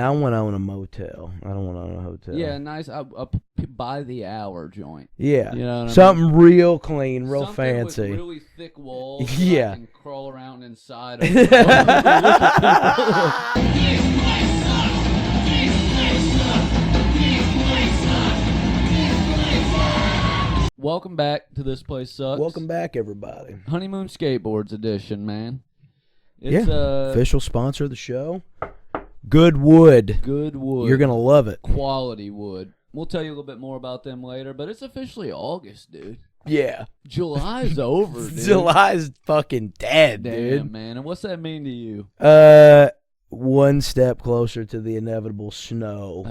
I want to own a motel. I don't want to own a hotel. Yeah, nice a by the hour joint. Yeah. You know what Something I mean? real clean, real Something fancy. with really thick walls. Yeah. I can crawl around inside. Welcome back to This Place Sucks. Welcome back, everybody. Honeymoon Skateboards edition, man. It's official sponsor of the show. Good wood. Good wood. You're going to love it. Quality wood. We'll tell you a little bit more about them later, but it's officially August, dude. Yeah. July's over, dude. July's fucking dead, Damn, dude. man. And what's that mean to you? One step closer to the inevitable snow.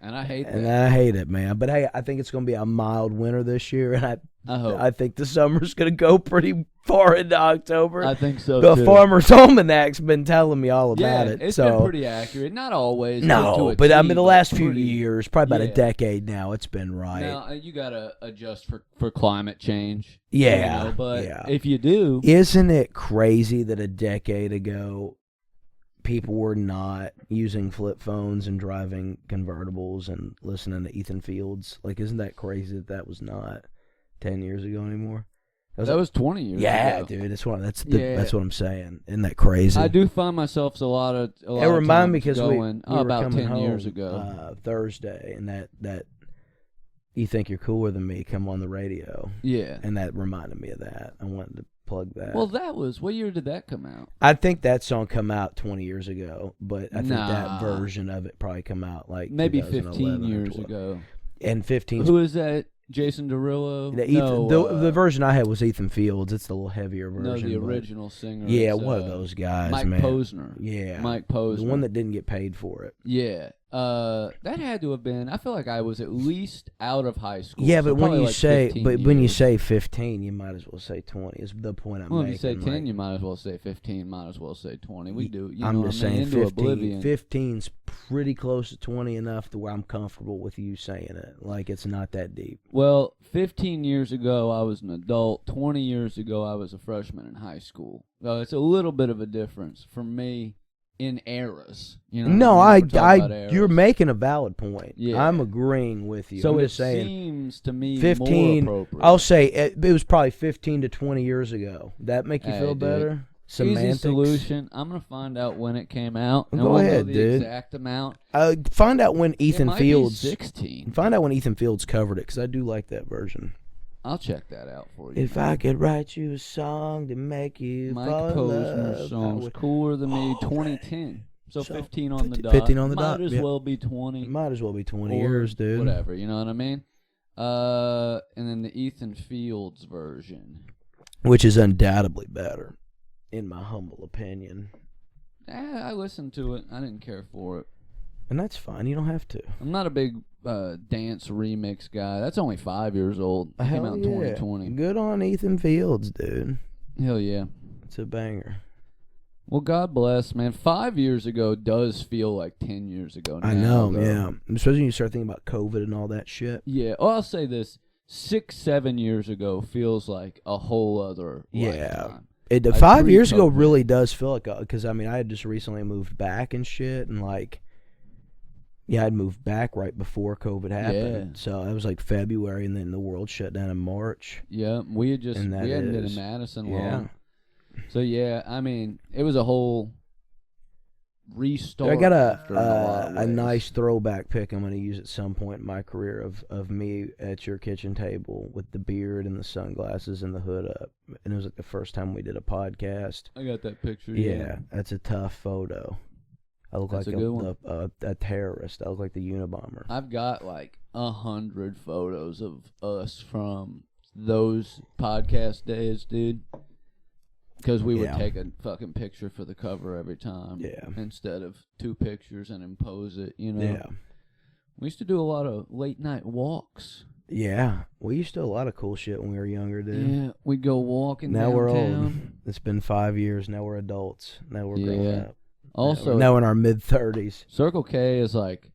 And I hate that. And I hate it, man. But hey, I think it's going to be a mild winter this year, and I think the summer's going to go pretty far into October. I think so, the too. Farmer's Almanac's been telling me all about it. It's so. been pretty accurate. Not always. No, but I mean, the last few years, probably about a decade now, it's been right. Now, you got to adjust for climate change. Yeah. You know, but if you do. Isn't it crazy that a decade ago, people were not using flip phones and driving convertibles and listening to Ethan Fields? Like, isn't that crazy that was not 10 years ago anymore? That was 20 years ago. Yeah, dude. That's what I'm saying. Isn't that crazy? I do find myself a lot of it reminded me because we were about coming 10 home, years ago. Thursday, and that You Think You're Cooler Than Me come on the radio. Yeah. And that reminded me of that. I wanted to plug that. Well, what year did that come out? I think that song come out 20 years ago, but I think that version of it probably come out like maybe 15 years ago. And 15. Who is that? Jason Derulo? The version I had was Ethan Fields. It's the little heavier version. No, the original singer. Yeah, one of those guys, Mike man. Posner. Yeah. Mike Posner. The one that didn't get paid for it. Yeah. That had to have been, I feel like I was at least out of high school. Yeah, so but when you say 15, you might as well say 20. Is the point I'm making. Well, if you say 10, you might as well say 15, might as well say 20. We do, I'm just saying 15. 15's pretty close to 20 enough to where I'm comfortable with you saying it. Like, it's not that deep. Well, 15 years ago, I was an adult. 20 years ago, I was a freshman in high school. So it's a little bit of a difference for me. In eras, you know. No, you're making a valid point. Yeah. I'm agreeing with you. So I'm it just saying, seems to me 15. more appropriate. I'll say it was probably 15 to 20 years ago. That make you feel dude. better? Semantics. Easy solution. I'm gonna find out when it came out. And go ahead, know the dude. Exact amount. Find out when Ethan Fields. 16. Find out when Ethan Fields covered it, because I do like that version. I'll check that out for you. If I could write you a song to make you fall in love. Posner songs Cooler Than Me, 2010. So 15 on the dot. 15 on the dot. Might as well be 20. Might as well be 20 years, dude. Whatever, you know what I mean? And then the Ethan Fields version. Which is undoubtedly better, in my humble opinion. I listened to it. I didn't care for it. And that's fine. You don't have to. I'm not a big dance remix guy. That's only 5 years old. It came out in 2020. Good on Ethan Fields, dude. Hell yeah. It's a banger. Well, God bless, man. 5 years ago does feel like 10 years ago now. I know, though. yeah. Especially when you start thinking about COVID and all that shit. Yeah. Well, I'll say this. 6-7 years ago feels like a whole other lifetime. 5 years ago really does feel like, because, I mean, I had just recently moved back and shit, and, like, yeah, I'd moved back right before COVID happened. Yeah. So it was like February, and then the world shut down in March. Yeah, we hadn't been in Madison long. So yeah, I mean, it was a whole restart. I got a nice throwback pic I'm going to use at some point in my career of me at your kitchen table with the beard and the sunglasses and the hood up. And it was like the first time we did a podcast. I got that picture. Yeah, that's a tough photo. I look like a terrorist. I look like the Unabomber. I've got like 100 photos of us from those podcast days, dude. Because we would take a fucking picture for the cover every time. Yeah. Instead of 2 pictures and impose it, you know. Yeah. We used to do a lot of late night walks. Yeah. We used to do a lot of cool shit when we were younger, dude. Yeah. We'd go walking now downtown. We're old. It's been 5 years. Now we're adults. Now we're grown up. Also, now in our mid-30s. Circle K is like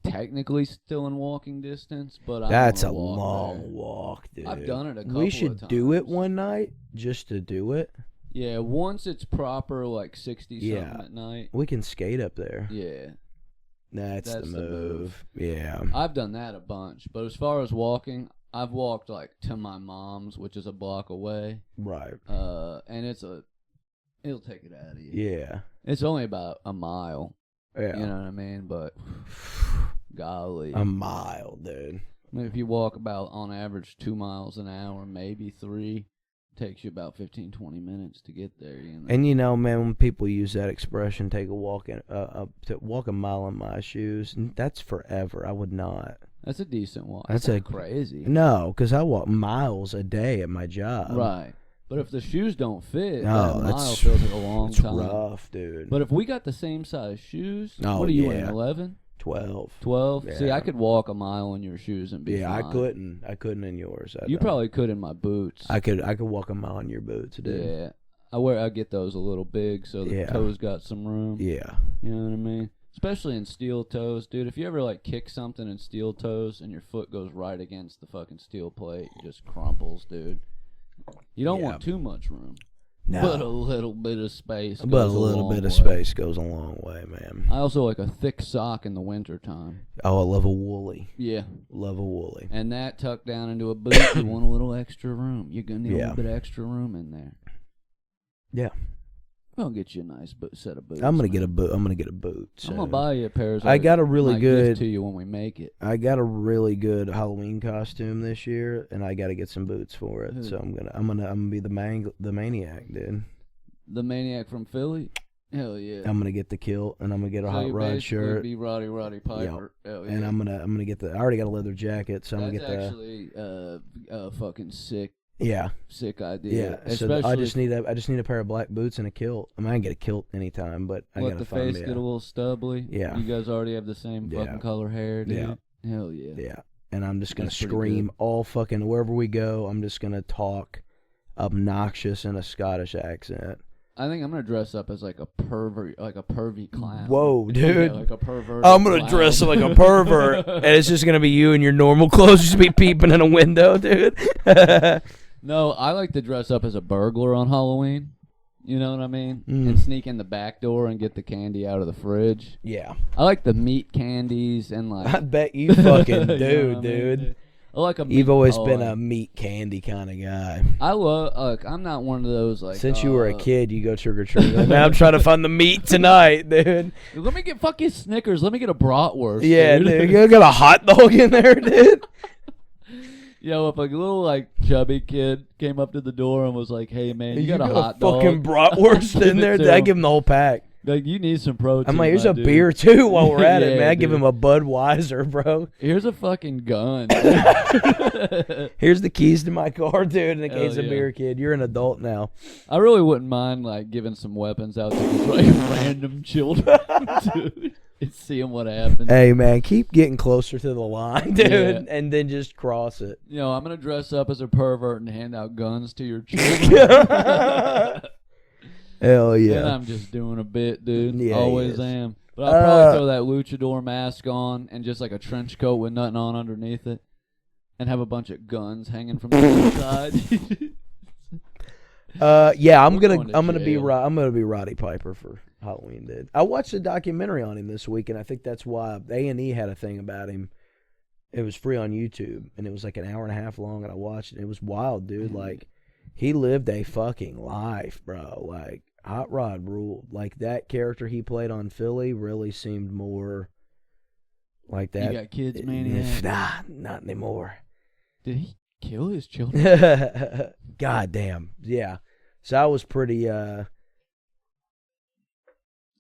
technically still in walking distance, but that's a long walk, dude. I've done it a couple of times. We should do it one night just to do it. Yeah, once it's proper, like 60-something at night. We can skate up there. Yeah. That's the move. Yeah. I've done that a bunch. But as far as walking, I've walked like to my mom's, which is a block away. Right. And it'll take it out of you. Yeah. It's only about a mile. Yeah. You know what I mean? But golly. A mile, dude. I mean, if you walk about on average 2 miles an hour, maybe 3, takes you about 15, 20 minutes to get there. You know? And you know, man, when people use that expression, take a walk to walk a mile in my shoes, that's forever. I would not. That's a decent walk. That's not crazy. No, because I walk miles a day at my job. Right. But if the shoes don't fit, no, that mile feels like a long time. It's rough, dude. But if we got the same size shoes, what are you in, 11? 12. 12? Yeah. See, I could walk a mile in your shoes and be fine. I couldn't. I couldn't in yours. You probably could in my boots. I could walk a mile in your boots, dude. Yeah. I get those a little big so the toes got some room. Yeah. You know what I mean? Especially in steel toes, dude. If you ever like kick something in steel toes and your foot goes right against the fucking steel plate, it just crumples, dude. You don't want too much room. No. But a little bit of space But goes a little bit of way. space goes a long way, man. I also like a thick sock in the wintertime. Oh, I love a woolly. Yeah. Love a woolly. And that tucked down into a boot, you want a little extra room. You're going to need a little bit of extra room in there. Yeah. I'll get you a nice set of boots. I'm gonna get a boot. I'm gonna get a boot. So. I'm gonna buy you a pair. I got a really good gift to you when we make it. I got a really good Halloween costume this year, and I got to get some boots for it. So I'm gonna be the maniac, dude. The maniac from Philly. Hell yeah. I'm gonna get the kilt, and I'm gonna get a hot rod shirt. Be Roddy Piper. Yep. Hell yeah. And I'm gonna get the. I already got a leather jacket, so I'm gonna get the. That's actually a fucking sick. Yeah. Sick idea. Yeah. So I just need a pair of black boots and a kilt. I mean, I can get a kilt anytime, but I gotta find the face get a little stubbly. Yeah. You guys already have the same fucking color hair, dude. Yeah. Hell yeah. Yeah. And I'm just gonna scream all fucking wherever we go. I'm just gonna talk obnoxious in a Scottish accent. I think I'm gonna dress up as like a pervert, like a pervy clown. Whoa, dude! Yeah, like a pervert. I'm gonna dress up like a pervert, and it's just gonna be you in your normal clothes, just be peeping in a window, dude. No, I like to dress up as a burglar on Halloween. You know what I mean? Mm. And sneak in the back door and get the candy out of the fridge. Yeah. I like the meat candies and like. I bet you fucking do, you know dude. I like a meat You've always pie. been a meat candy kind of guy. I love. I'm not one of those like. Since you were a kid, you go trick or treat. Like, man, I'm trying to find the meat tonight, dude. Let me get fucking Snickers. Let me get a bratwurst. Yeah, dude. You got a hot dog in there, dude. Yo, if a little like chubby kid came up to the door and was like, "Hey man, you got a hot dog?" Fucking bratwurst in there. I give him the whole pack. Like, you need some protein. I'm like, here's a dude. beer too while we're at it, Yeah, man. I give dude. him a Budweiser, bro. Here's a fucking gun. Here's the keys to my car, dude, in case Hell of yeah. beer, kid. You're an adult now. I really wouldn't mind like giving some weapons out to just like random children, dude, and seeing what happens. Hey, man, keep getting closer to the line, dude, Yeah. and then just cross it. You know, I'm gonna dress up as a pervert and hand out guns to your children. Hell yeah. And I'm just doing a bit, dude. Yeah, he Always is. am. But I'll probably throw that luchador mask on and just like a trench coat with nothing on underneath it, and have a bunch of guns hanging from the inside. Yeah, I'm gonna be jail. I'm gonna be Roddy Piper for Halloween, dude. I watched a documentary on him this week, and I think that's why A&E had a thing about him. It was free on YouTube, and it was like an hour and a half long, and I watched it. It was wild, dude. Like, he lived a fucking life, bro. Like, Hot Rod ruled. Like, that character he played on Philly really seemed more like that. You got kids, maniac? Nah, not anymore. Did he kill his children? God damn. Yeah. So I was pretty, I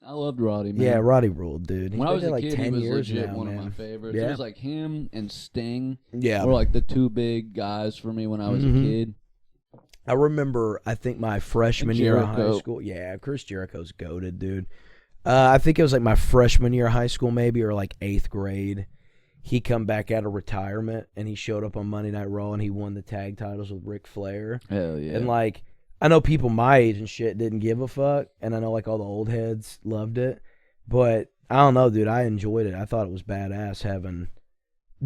loved Roddy, man. yeah, Roddy ruled, dude. When I was been a like kid, 10 he was years legit now, one man. of my favorites. Yeah. It was like him and Sting Yeah. were like the two big guys for me when I was a kid. I remember, I think my freshman year of high Jericho. school. Yeah, Chris Jericho's goated, dude. I think it was like my freshman year of high school, maybe, or like 8th grade. He come back out of retirement, and he showed up on Monday Night Raw, and he won the tag titles with Ric Flair. Hell yeah. And, like, I know people my age and shit didn't give a fuck, and I know, like, all the old heads loved it. But, I don't know, dude. I enjoyed it. I thought it was badass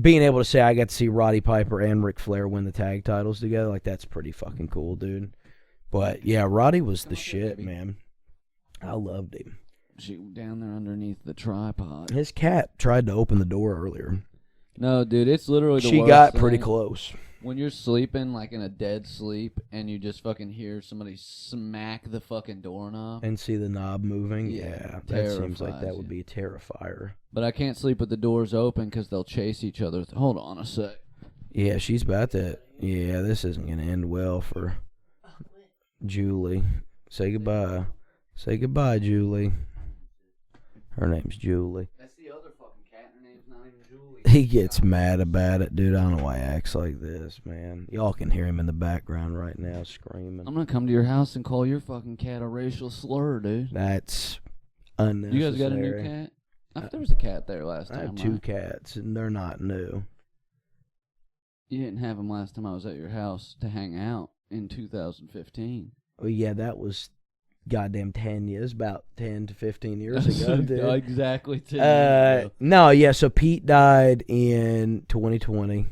being able to say I got to see Roddy Piper and Ric Flair win the tag titles together. Like, that's pretty fucking cool, dude. But, yeah, Roddy was the shit, man. I loved him. She down there underneath the tripod. His cat tried to open the door earlier. No, dude, it's literally the worst She got thing. pretty close. When you're sleeping, like in a dead sleep, and you just fucking hear somebody smack the fucking doorknob. And see the knob moving? Yeah, that seems like that would be a terrifier. But I can't sleep with the doors open because they'll chase each other. Hold on a sec. Yeah, she's about to... Yeah, this isn't going to end well for Julie. Say goodbye. Say goodbye, Julie. Her name's Julie. That's the other fucking cat. Her name's not even Julie. He gets mad about it, dude. I don't know why he acts like this, man. Y'all can hear him in the background right now screaming. I'm going to come to your house and call your fucking cat a racial slur, dude. That's unnecessary. You guys got a new cat? I thought there was a cat there last time. I have 2 cats, and they're not new. You didn't have them last time I was at your house to hang out in 2015. Oh, yeah, that was goddamn 10 years, about 10 to 15 years ago, dude. Exactly 10 years ago. No, yeah, so Pete died in 2020,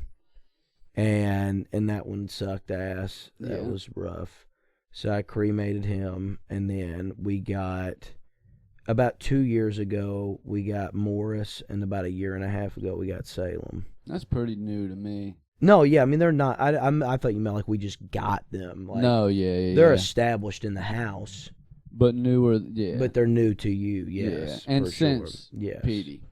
and that one sucked ass. That was rough. So I cremated him, and then we got, about 2 years ago, we got Morris, and about a year and a half ago, we got Salem. That's pretty new to me. No, yeah, I mean, they're not, I thought you meant like we just got them. Like, no, yeah. They're established in the house. But newer, yeah. But they're new to you, yes. Yeah. And for since sure. Petey.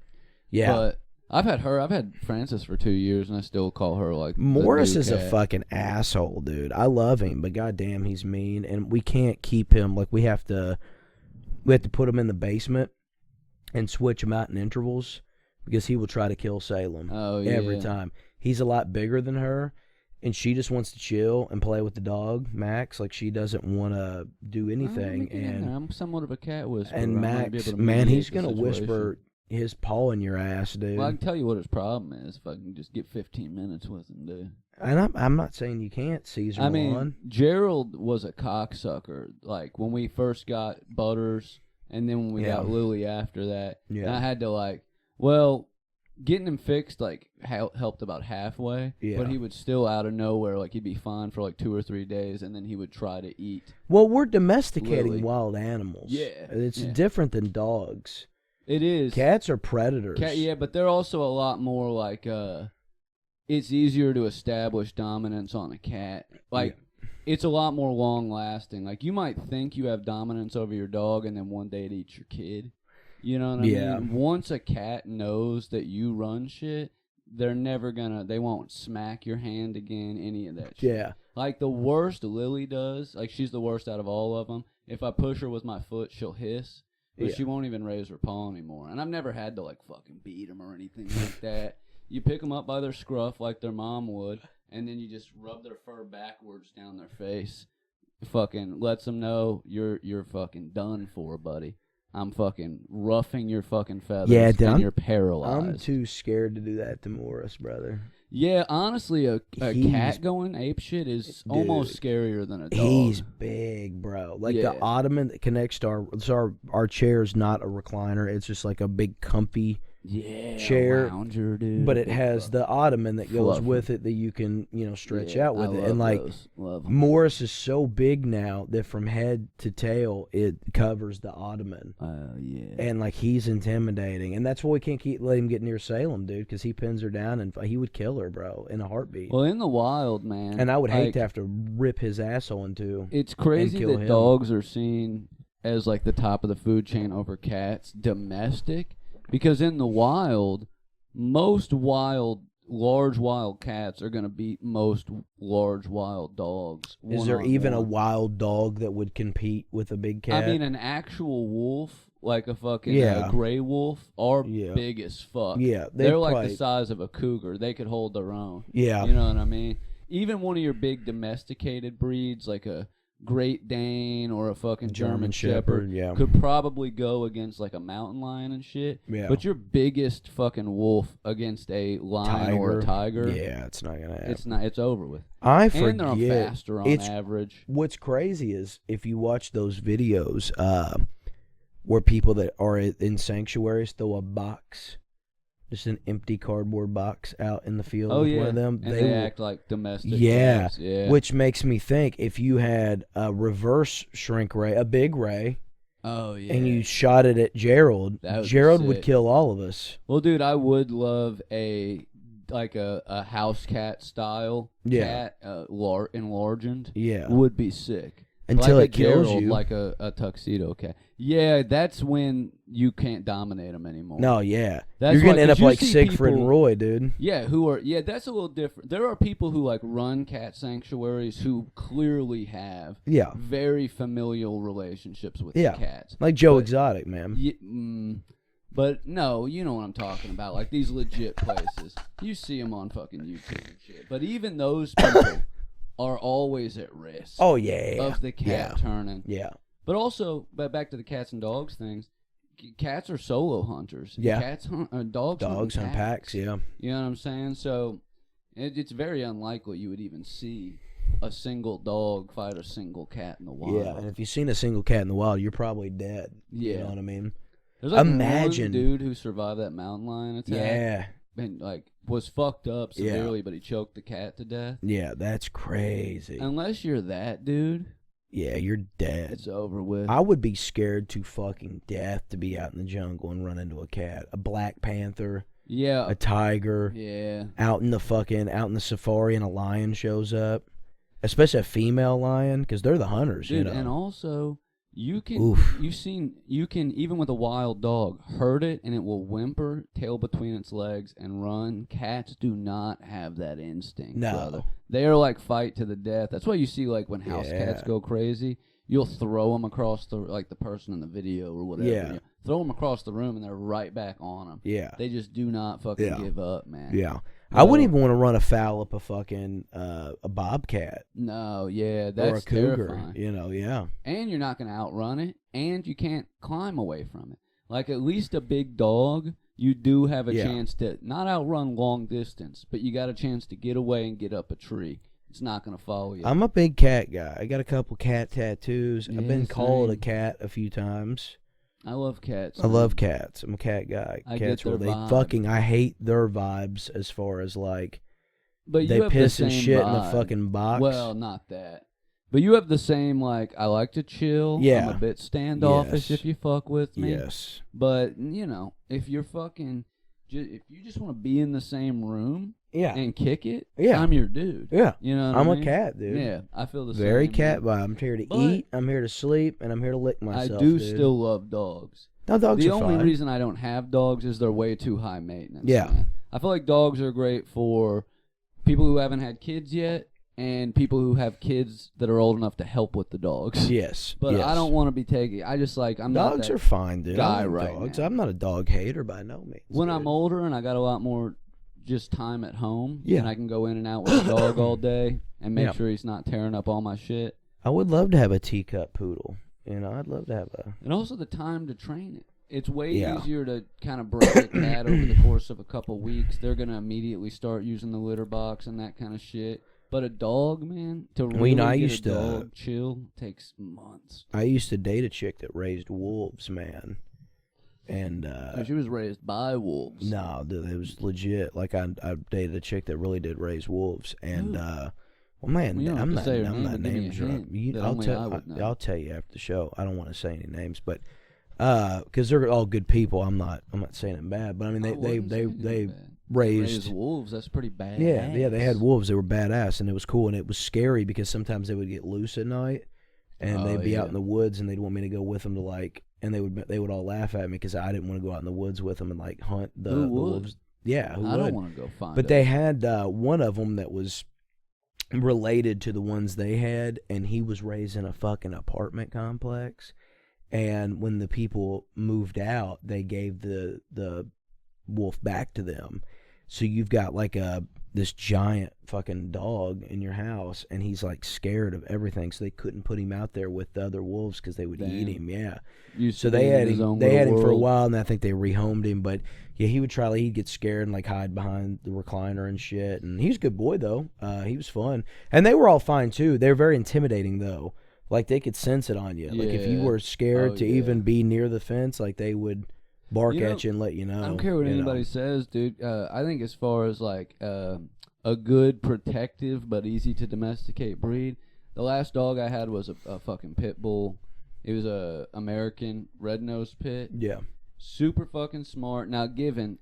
Yeah. But I've had Frances for 2 years, and I still call her like Morris is cat. a fucking asshole, dude. I love him, but goddamn, he's mean, and we can't keep him. Like we have to put him in the basement and switch him out in intervals because he will try to kill Salem. Oh yeah. Every time. He's a lot bigger than her, and she just wants to chill and play with the dog, Max. Like she doesn't want to do anything. And I'm somewhat of a cat whisperer. And Max, man, he's gonna whisper his paw in your ass, dude. Well, I can tell you what his problem is if I can just get 15 minutes with him, dude. And I'm not saying you can't, Caesar. I mean, Gerald was a cocksucker. Like when we first got Butters, and then when we got Lily after that, I had to getting him fixed helped about halfway. Yeah. But he would still out of nowhere, he'd be fine for 2 or 3 days, and then he would try to eat. Well, we're domesticating Lily. Wild animals. Yeah, it's different than dogs. It is. Cats are predators. Yeah, but they're also a lot more it's easier to establish dominance on a cat. It's a lot more long lasting. You might think you have dominance over your dog, and then one day it eats your kid. You know what I mean? Once a cat knows that you run shit, they're never they won't smack your hand again, any of that shit. Yeah. The worst Lily does, she's the worst out of all of them. If I push her with my foot, she'll hiss. But she won't even raise her paw anymore. And I've never had to, fucking beat them or anything like that. You pick them up by their scruff like their mom would, and then you just rub their fur backwards down their face. Fucking lets them know you're fucking done for, buddy. I'm fucking roughing your fucking feathers, and you're paralyzed. I'm too scared to do that to Morris, brother. Yeah, honestly, a cat going apeshit is almost scarier than a dog. He's big, bro. The ottoman that connects to our chair's not a recliner. It's just a big comfy chair, a lounger, dude. But it has the ottoman that goes with it that you can stretch out with it. And love Morris is so big now that from head to tail it covers the ottoman. And he's intimidating, and that's why we can't let him get near Salem, dude, because he pins her down and he would kill her, bro, in a heartbeat. Well, in the wild, man, and I would hate to have to rip his asshole in two. It's crazy that dogs are seen as the top of the food chain over cats, domestic. Because in the wild, most large wild cats are going to beat most large wild dogs. Is there even a wild dog that would compete with a big cat? I mean, an actual wolf, a fucking gray wolf, are big as fuck. Yeah. They're the size of a cougar. They could hold their own. Yeah. You know what I mean? Even one of your big domesticated breeds, like a Great Dane or a fucking German Shepherd could probably go against a mountain lion and shit. Yeah. But your biggest fucking wolf against a lion or a tiger, it's not gonna happen. It's over with. I forget. And they're faster on average. What's crazy is if you watch those videos where people that are in sanctuaries throw a box. Just an empty cardboard box out in the field with one of them. And they act like domestic dogs. Yeah. Which makes me think if you had a reverse shrink ray, a big ray, Oh yeah. and you shot it at Gerald, Gerald would kill all of us. Well, dude, I would love a house cat style cat, enlarged. Yeah, would be sick. Until like it kills Gerald, you. like a tuxedo cat. Yeah, that's when you can't dominate them anymore. No, yeah. That's You're going to end up like Siegfried people, and Roy, dude. Yeah, that's a little different. There are people who like run cat sanctuaries who clearly have very familial relationships with the cats. Like Joe Exotic, man. But no, you know what I'm talking about. Like these legit places. You see them on fucking YouTube and shit. But even those people are always at risk. Oh, yeah. Of the cat turning. Yeah. But also, back to the cats and dogs things, cats are solo hunters. Yeah. Cats hunt, dogs hunt packs, yeah. You know what I'm saying? So it's very unlikely you would even see a single dog fight a single cat in the wild. Yeah, and if you've seen a single cat in the wild, you're probably dead. Yeah. You know what I mean? There's like one dude who survived that mountain lion attack. Yeah. And like was fucked up severely, but he choked the cat to death. Yeah, that's crazy. Unless you're that dude. Yeah, you're dead. It's over with. I would be scared to fucking death to be out in the jungle and run into a cat. A black panther. Yeah. A tiger. Yeah. Out in the safari and a lion shows up. Especially a female lion, because they're the hunters, dude, you know. And also, you can even with a wild dog, hurt it and it will whimper, tail between its legs, and run. Cats do not have that instinct, brother. They are like fight to the death. That's why you see like when house cats go crazy, you'll throw them across the person in the video or whatever. Yeah. Throw them across the room and they're right back on them. Yeah. They just do not fucking give up, man. Yeah. I wouldn't even want to run afoul up a fucking a bobcat. No, yeah, that's or a cougar, terrifying. You know, yeah. And you're not going to outrun it, and you can't climb away from it. Like at least a big dog, you do have a chance to not outrun long distance, but you got a chance to get away and get up a tree. It's not going to follow you. I'm a big cat guy. I got a couple cat tattoos. I've been called a cat a few times. I love cats. I love cats. I'm a cat guy. Cats where they fucking, I hate their vibes as far as like, but they piss and shit in the fucking box. Well, not that. But you have the same, like, I like to chill. Yeah. I'm a bit standoffish if you fuck with me. Yes. But, you know, if you're fucking, if you just want to be in the same room and kick it, I'm your dude. Yeah. You know what I'm I mean? a cat, dude. Yeah, I feel the same. Very cat vibe. I'm here to eat, I'm here to sleep, and I'm here to lick myself, dude. Still love dogs. No, dogs the are only fine. reason I don't have dogs is they're way too high maintenance. Yeah. Man. I feel like dogs are great for people who haven't had kids yet and people who have kids that are old enough to help with the dogs. Yes. But I don't want to be taking. I just like I'm dogs not that are fine, dude. guy dogs. now. I'm not a dog hater by no means. When I'm older and I got a lot more just time at home, and I can go in and out with the dog all day and make sure he's not tearing up all my shit. I would love to have a teacup poodle. You know, I'd love to have a. And also the time to train it. It's way easier to kind of break a cat over the course of a couple weeks. They're going to immediately start using the litter box and that kind of shit. But a dog, man, to really get a dog chill takes months. I used to date a chick that raised wolves, man. And she was raised by wolves. No, dude, it was legit. Like I dated a chick that really did raise wolves, and well, man, I'm not name dropping. I'll tell you after the show. I don't want to say any names, but because they're all good people. I'm not saying it bad, but I mean they raised wolves. That's pretty bad. Yeah, they had wolves. They were badass, and it was cool, and it was scary because sometimes they would get loose at night, and they'd be out in the woods, and they'd want me to go with them to like. And they would all laugh at me because I didn't want to go out in the woods with them and like hunt the wolves. Yeah, I don't want to go find. But they had one of them that was related to the ones they had, and he was raised in a fucking apartment complex. And when the people moved out, they gave the wolf back to them. So you've got like this giant fucking dog in your house, and he's like scared of everything. So they couldn't put him out there with the other wolves because they would eat him. Yeah. So they had him. They had him for a while, and I think they rehomed him. But yeah, he would try. He'd get scared and like hide behind the recliner and shit. And he was a good boy though. He was fun, and they were all fine too. They were very intimidating though. Like they could sense it on you. Like if you were scared to even be near the fence, like they would bark at you and let you know. I don't care what anybody says, dude. I think as far as like a good protective but easy to domesticate breed, the last dog I had was a fucking pit bull. It was a American red-nosed pit. Yeah. Super fucking smart. Now,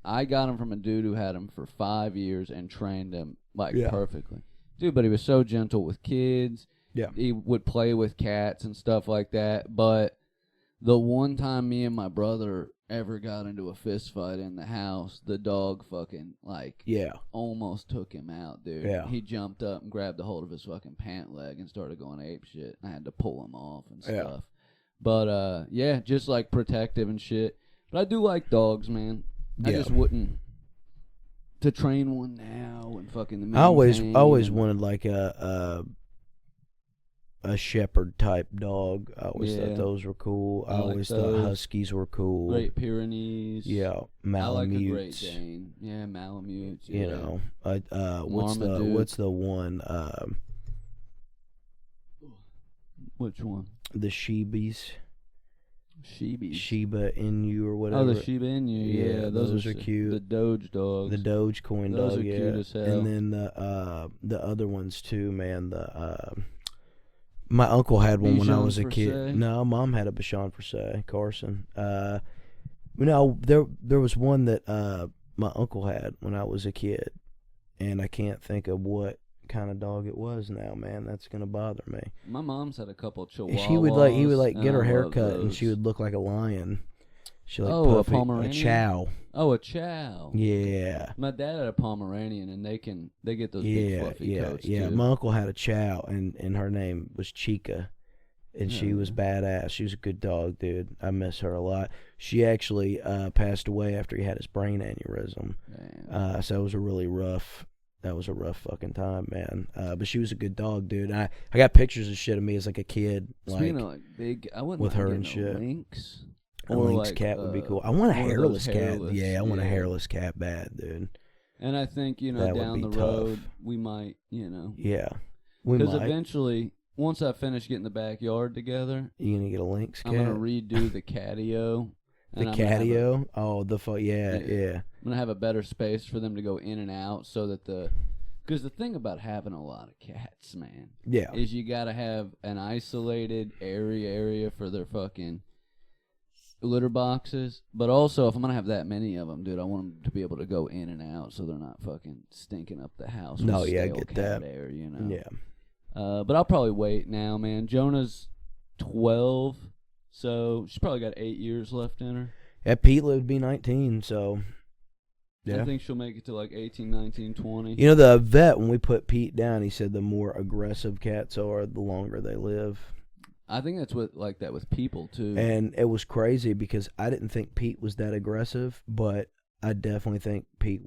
I got him from a dude who had him for 5 years and trained him, like, perfectly. Dude, but he was so gentle with kids. Yeah. He would play with cats and stuff like that. But the one time me and my brother ever got into a fist fight in the house, the dog fucking, like, almost took him out, dude. Yeah. He jumped up and grabbed a hold of his fucking pant leg and started going ape shit. I had to pull him off and stuff. Yeah. But, yeah, just, like, protective and shit. But I do like dogs, man. I just wouldn't to train one now and fucking. I always wanted like a shepherd type dog. I always thought those were cool. I always thought huskies were cool. Great Pyrenees. Yeah, Malamutes. I like a Great Dane. Yeah, Malamutes. Yeah. You know, what's the one? Which one? The Shibis. Shiba Inu or whatever. Oh, the Shiba Inu. Yeah, those are cute. The Doge dogs. The Dogecoin dog. Those are cute as hell. And then the other ones too, man. My uncle had one when I was a kid. No, Mom had a Bichon Frise, Carson. There was one that my uncle had when I was a kid, and I can't think of what kind of dog it was now, man. That's gonna bother me. My mom's had a couple of Chihuahuas. He would get her hair cut, and she would look like a lion. She like a Pomeranian? A chow. Oh, a chow. Yeah. My dad had a Pomeranian, and they get those big fluffy coats too. My uncle had a chow, and her name was Chica, and she was badass. She was a good dog, dude. I miss her a lot. She actually passed away after he had his brain aneurysm. So it was a really rough. That was a rough fucking time, man. But she was a good dog, dude. I got pictures of shit of me as like a kid, Speaking of like big, I wouldn't with her and shit. Lynx. A lynx cat would be cool. I want a hairless cat. Yeah, I want a hairless cat bad, dude. And I think down the road we might, Yeah, we might. Because eventually, once I finish getting the backyard together, you gonna get a lynx cat? I'm gonna redo the catio. The catio? Yeah. I'm gonna have a better space for them to go in and out, so that because the thing about having a lot of cats, man, is you gotta have an isolated area for their fucking litter boxes. But also, if I'm gonna have that many of them, dude, I want them to be able to go in and out, so they're not fucking stinking up the house. No, with I stale get cat that. Air, Yeah. But I'll probably wait now, man. Jonah's 12. So she's probably got 8 years left in her. Yeah, Pete would be 19, so I think she'll make it to like 18, 19, 20. You know, the vet, when we put Pete down, he said the more aggressive cats are, the longer they live. I think that's like that with people too. And it was crazy because I didn't think Pete was that aggressive, but I definitely think Pete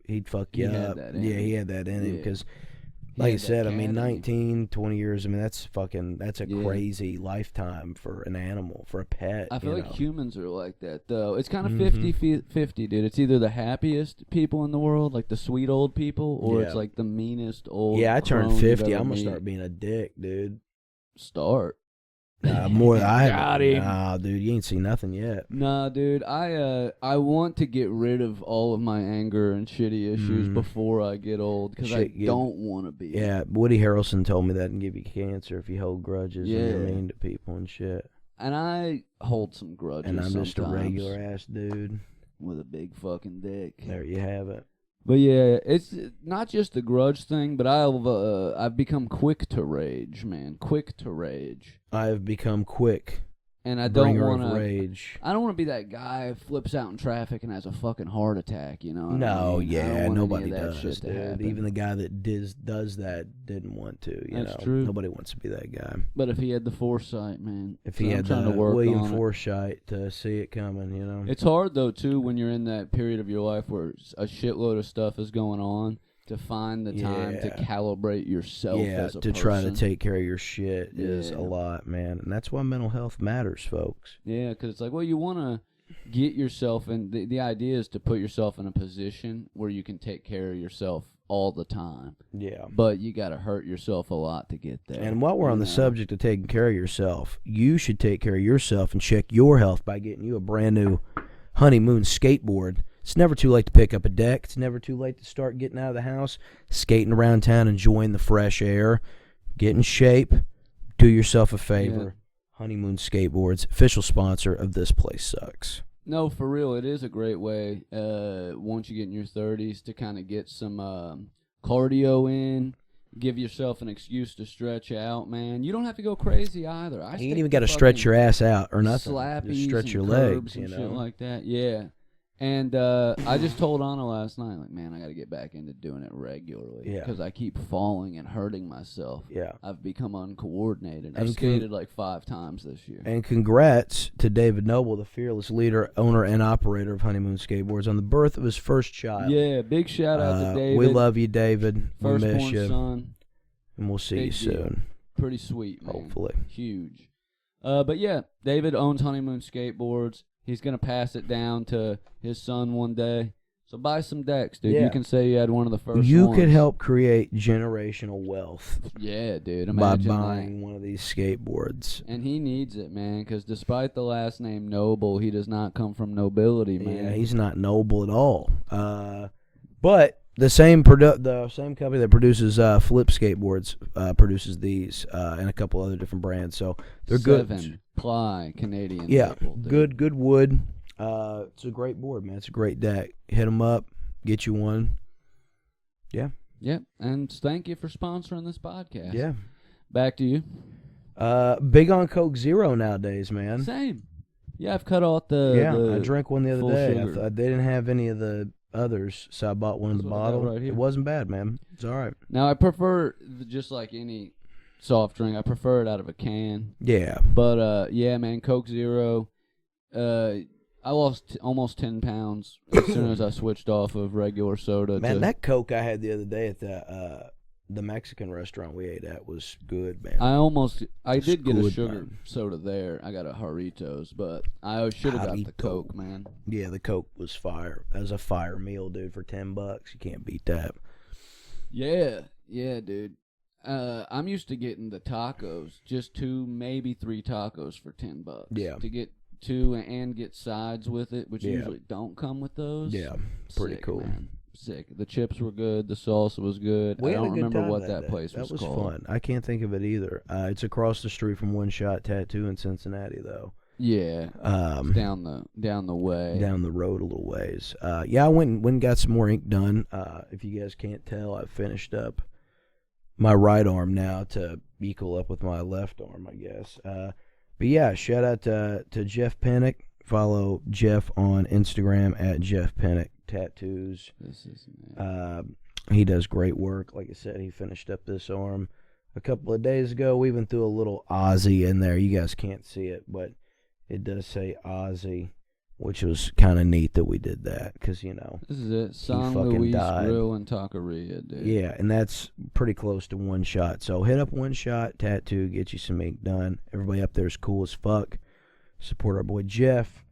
he'd fuck you up. He had that in him because. Like I said, 19, 20 years, I mean, that's a crazy lifetime for an animal, for a pet. I feel like humans are like that, though. It's kind of 50-50, dude. It's either the happiest people in the world, like the sweet old people, or it's like the meanest old I turned 50. I'm going to meet. start being a dick, dude. Start. More than I got him. Nah, dude, you ain't seen nothing yet. Nah, dude, I want to get rid of all of my anger and shitty issues before I get old, because I don't want to be. Yeah, Woody Harrelson told me that and give you cancer if you hold grudges and you're mean to people and shit. And I hold some grudges. And I'm just a regular ass dude with a big fucking dick. There you have it. But yeah, it's not just the grudge thing, but I've become quick to rage, man. Quick to rage. I've become quick. And I don't want to rage. I don't want to be that guy who flips out in traffic and has a fucking heart attack, you know? No, I mean? Nobody does, dude. Even the guy that does that didn't want to, you know? That's true. Nobody wants to be that guy. But if he had the foresight, man. If he had the William Forsythe to see it coming, you know? It's hard, though, too, when you're in that period of your life where a shitload of stuff is going on, to find the time to calibrate yourself as a person. To try to take care of your shit is a lot, man. And that's why mental health matters, folks. Yeah, because it's like, well, you want to get yourself in. The idea is to put yourself in a position where you can take care of yourself all the time. Yeah. But you got to hurt yourself a lot to get there. And while we're on the subject of taking care of yourself, you should take care of yourself and check your health by getting you a brand new Honeymoon Skateboard. It's never too late to pick up a deck. It's never too late to start getting out of the house, skating around town, enjoying the fresh air, get in shape, do yourself a favor. Honeymoon Skateboards, official sponsor of This Place Sucks. No, for real, it is a great way, once you get in your 30s, to kind of get some cardio in, give yourself an excuse to stretch out, man. You don't have to go crazy either. You ain't even got to stretch your ass out or nothing. Just stretch your legs, and shit like that. Yeah. And I just told Anna last night, like, man, I got to get back into doing it regularly. Yeah. Because I keep falling and hurting myself. Yeah. I've become uncoordinated. I've skated like 5 times this year. And congrats to David Noble, the fearless leader, owner, and operator of Honeymoon Skateboards, on the birth of his first child. Yeah, big shout out to David. We love you, David. We miss Firstborn you. son. And we'll see Big you soon. deal. Pretty sweet, man. Hopefully. Huge. But yeah, David owns Honeymoon Skateboards. He's going to pass it down to his son one day. So buy some decks, dude. Yeah. You can say you had one of the first You ones. could help create generational wealth Yeah, dude. by Imagine buying one of these skateboards. And he needs it, man, because despite the last name Noble, he does not come from nobility, man. Yeah, he's not noble at all. But the same company that produces Flip Skateboards produces these and a couple other different brands. So they're good. 7-ply Canadian. Yeah, staple, dude. good wood. It's a great board, man. It's a great deck. Hit them up, get you one. Yeah. Yep, and thank you for sponsoring this podcast. Yeah. Back to you. Big on Coke Zero nowadays, man. Same. Yeah, I've cut off the I drank one the other day. sugar. They didn't have any of the others, so I bought one in the That's what I got bottle. right here. It wasn't bad, man. It's all right. Now, I prefer, just like any soft drink, I prefer it out of a can. Yeah. But, yeah, man, Coke Zero, I lost almost 10 pounds as soon as I switched off of regular soda. Man, that Coke I had the other day at the Mexican restaurant we ate at was good, man. I did get a good, sugar man. soda there. I got a Jarritos, but I should have got the Jarrito. Coke, man. Yeah, the Coke was fire. That was a fire meal, dude, for $10. You can't beat that. Yeah, dude. I'm used to getting the tacos, just 2, maybe 3 tacos for $10. Yeah. To get 2 and get sides with it, which Yeah. usually don't come with those. Yeah, pretty Sick, cool. Man. Sick. The chips were good. The salsa was good. We I had a don't good remember time what that that day. place That was called. fun. I can't think of it either. It's across the street from One Shot Tattoo in Cincinnati, though. Yeah. It's down the way. Down the road a little ways. Yeah, I went and got some more ink done. If you guys can't tell, I finished up my right arm now to equal up with my left arm, I guess. But yeah, shout out to Jeff Pennick. Follow Jeff on Instagram at Jeff Pennick Tattoos. He does great work. Like I said, he finished up this arm a couple of days ago. We even threw a little Aussie in there. You guys can't see it, but it does say Aussie, which was kind of neat that we did that because, you know, This is it. San fucking Luis died. Grill and Taqueria, dude. Yeah, and that's pretty close to One Shot. So hit up One Shot Tattoo, get you some ink done. Everybody up there is cool as fuck. Support our boy Jeff.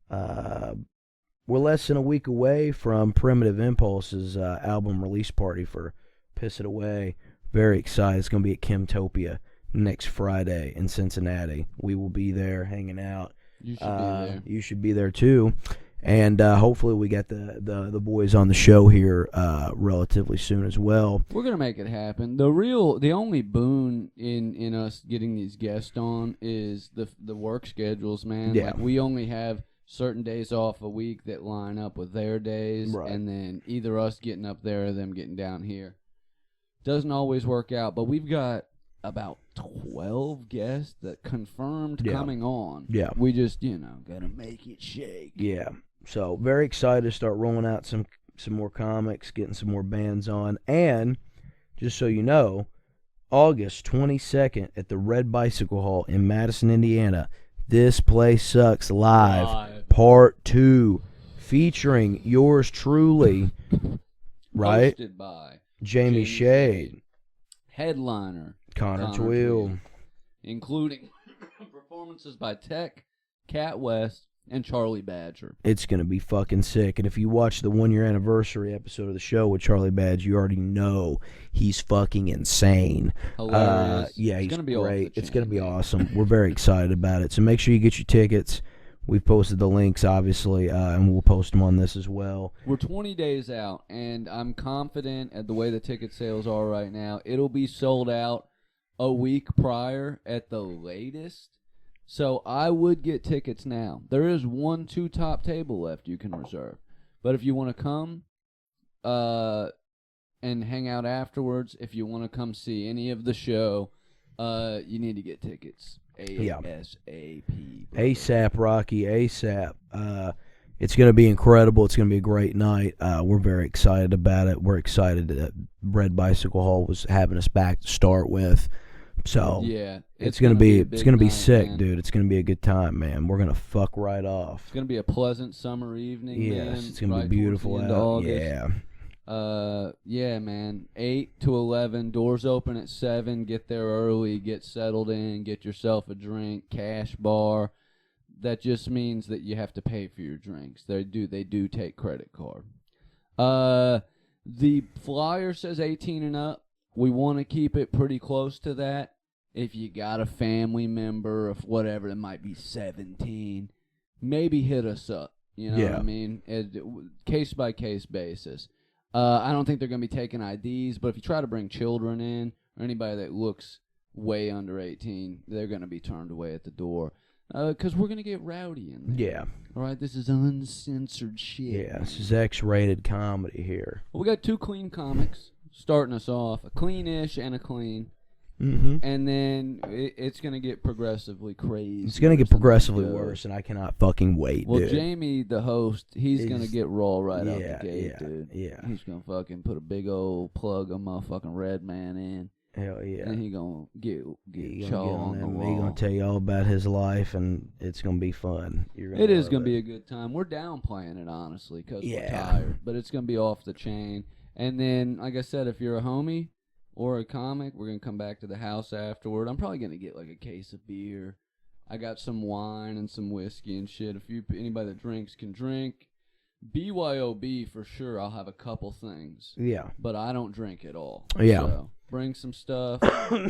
We're less than a week away from Primitive Impulse's album release party for Piss It Away. Very excited. It's going to be at Chemtopia next Friday in Cincinnati. We will be there hanging out. You should be there. You should be there too. And hopefully we got the boys on the show here relatively soon as well. We're gonna make it happen. The only boon in us getting these guests on is the work schedules, man. Yeah. Like, we only have certain days off a week that line up with their days, Right. and then either us getting up there or them getting down here. Doesn't always work out, but we've got about 12 guests that confirmed coming on. Yeah. We just, gotta make it shake. Yeah. So very excited to start rolling out some more comics, getting some more bands on. And just so you know, August 22nd at the Red Bicycle Hall in Madison, Indiana, This Place Sucks Live. Part 2, featuring yours truly, right? Hosted by Jamie Shade, headliner Connor Twill. including performances by Tech, Cat West, and Charlie Badger. It's going to be fucking sick. And if you watch the 1-year anniversary episode of the show with Charlie Badge, you already know he's fucking insane. Hilarious. Yeah, It's he's gonna be great. off the It's going to be chain, man. awesome. We're very excited about it. So make sure you get your tickets. We've posted the links, obviously, and we'll post them on this as well. We're 20 days out, and I'm confident at the way the ticket sales are right now, it'll be sold out a week prior at the latest. So I would get tickets now. There is 1 2-top table left you can reserve. But if you want to come and hang out afterwards, if you want to come see any of the show, you need to get tickets. ASAP. ASAP, Rocky, ASAP. It's going to be incredible. It's going to be a great night. We're very excited about it. We're excited that Red Bicycle Hall was having us back to start with. So yeah, it's gonna be night, sick, man. dude. It's gonna be a good time, man. We're gonna fuck right off. It's gonna be a pleasant summer evening. Yes, man, it's gonna right be beautiful towards the end of out. August. Yeah, man. 8 to 11. Doors open at 7. Get there early. Get settled in. Get yourself a drink. Cash bar. That just means that you have to pay for your drinks. They do take credit card. The flyer says 18 and up. We want to keep it pretty close to that. If you got a family member of whatever, it might be 17, maybe hit us up. You know what I mean? Case by case basis. I don't think they're going to be taking IDs, but if you try to bring children in or anybody that looks way under 18, they're going to be turned away at the door. Because we're going to get rowdy in there. Yeah. All right, this is uncensored shit. Yeah, this is X-rated comedy here. Well, we got 2 clean comics starting us off, a clean-ish and a clean. Mm-hmm. And then it's going to get progressively crazy. It's going to get progressively worse, and I cannot fucking wait, well, dude. Jamie, the host, he's going to get raw right out the gate, dude. Yeah. He's going to fucking put a big old plug of motherfucking Red Man in. Hell yeah. And he going to get He Chaw on the wall. He's going to tell you all about his life, and it's going to be fun. It is going to be a good time. We're downplaying it, honestly, because we're tired. But it's going to be off the chain. And then, like I said, if you're a homie or a comic, we're going to come back to the house afterward. I'm probably going to get like a case of beer. I got some wine and some whiskey and shit. Anybody that drinks can drink. BYOB for sure. I'll have a couple things. Yeah. But I don't drink at all. Yeah. So bring some stuff.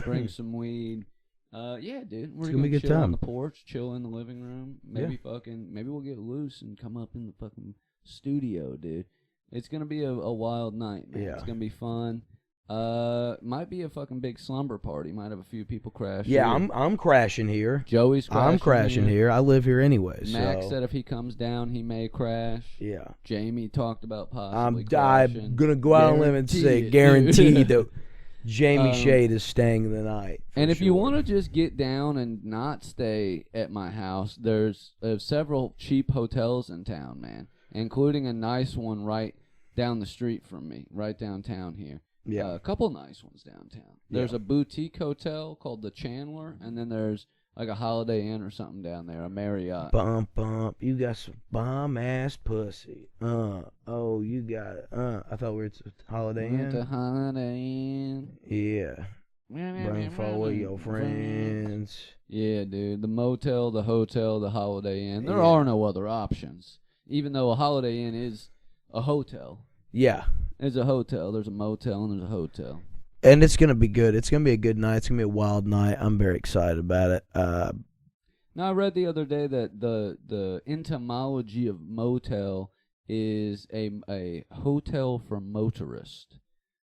Bring some weed. Yeah, dude. We're gonna be a good chill on time. the porch, chill in the living room. Maybe we'll get loose and come up in the fucking studio, dude. It's gonna be a wild night, man. Yeah. It's gonna be fun. Might be a fucking big slumber party. Might have a few people crash. Yeah, here. I'm crashing here. Joey's crashing. I'm crashing here. I live here anyway. Max so. said if he comes down, he may crash. Yeah. Jamie talked about possibly I'm crashing. gonna go out on a limb and say guaranteed that Jamie Shade is staying the night. And if you want to just get down and not stay at my house, there's several cheap hotels in town, man, including a nice one right down the street from me, right downtown here. Yeah. A couple nice ones downtown. There's a boutique hotel called the Chandler, and then there's like a Holiday Inn or something down there, a Marriott. Bump, bump. You got some bomb-ass pussy. Oh, you got it. I thought we were at Holiday Went to Inn. Holiday Inn. Yeah. Bring forward your friends. Yeah, dude. The motel, the hotel, the Holiday Inn. There Yeah. are no other options. Even though a Holiday Inn is a hotel. Yeah. There's a hotel. There's a motel and there's a hotel. And it's going to be good. It's going to be a good night. It's going to be a wild night. I'm very excited about it. Now, I read the other day that the etymology of motel is a hotel for motorists.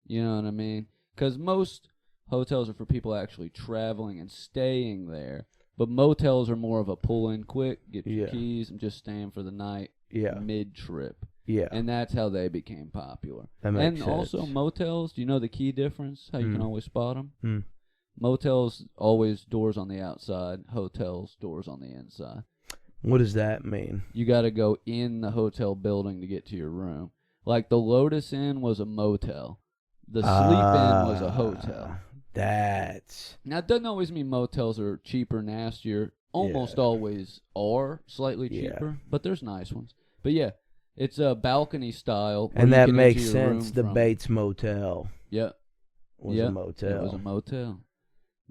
You know what I mean? Because most hotels are for people actually traveling and staying there. But motels are more of a pull in quick, get your keys, and just staying for the night mid-trip. Yeah. And that's how they became popular. That makes sense. Also motels, do you know the key difference? How you can always spot them? Mm. Motels, always doors on the outside. Hotels, doors on the inside. What does that mean? You got to go in the hotel building to get to your room. Like the Lotus Inn was a motel. The Sleep Inn was a hotel. That's... Now, it doesn't always mean motels are cheaper, nastier. Almost always are slightly cheaper, but there's nice ones. But yeah, it's a balcony style. And that makes sense. The Bates Motel was a motel. It was a motel.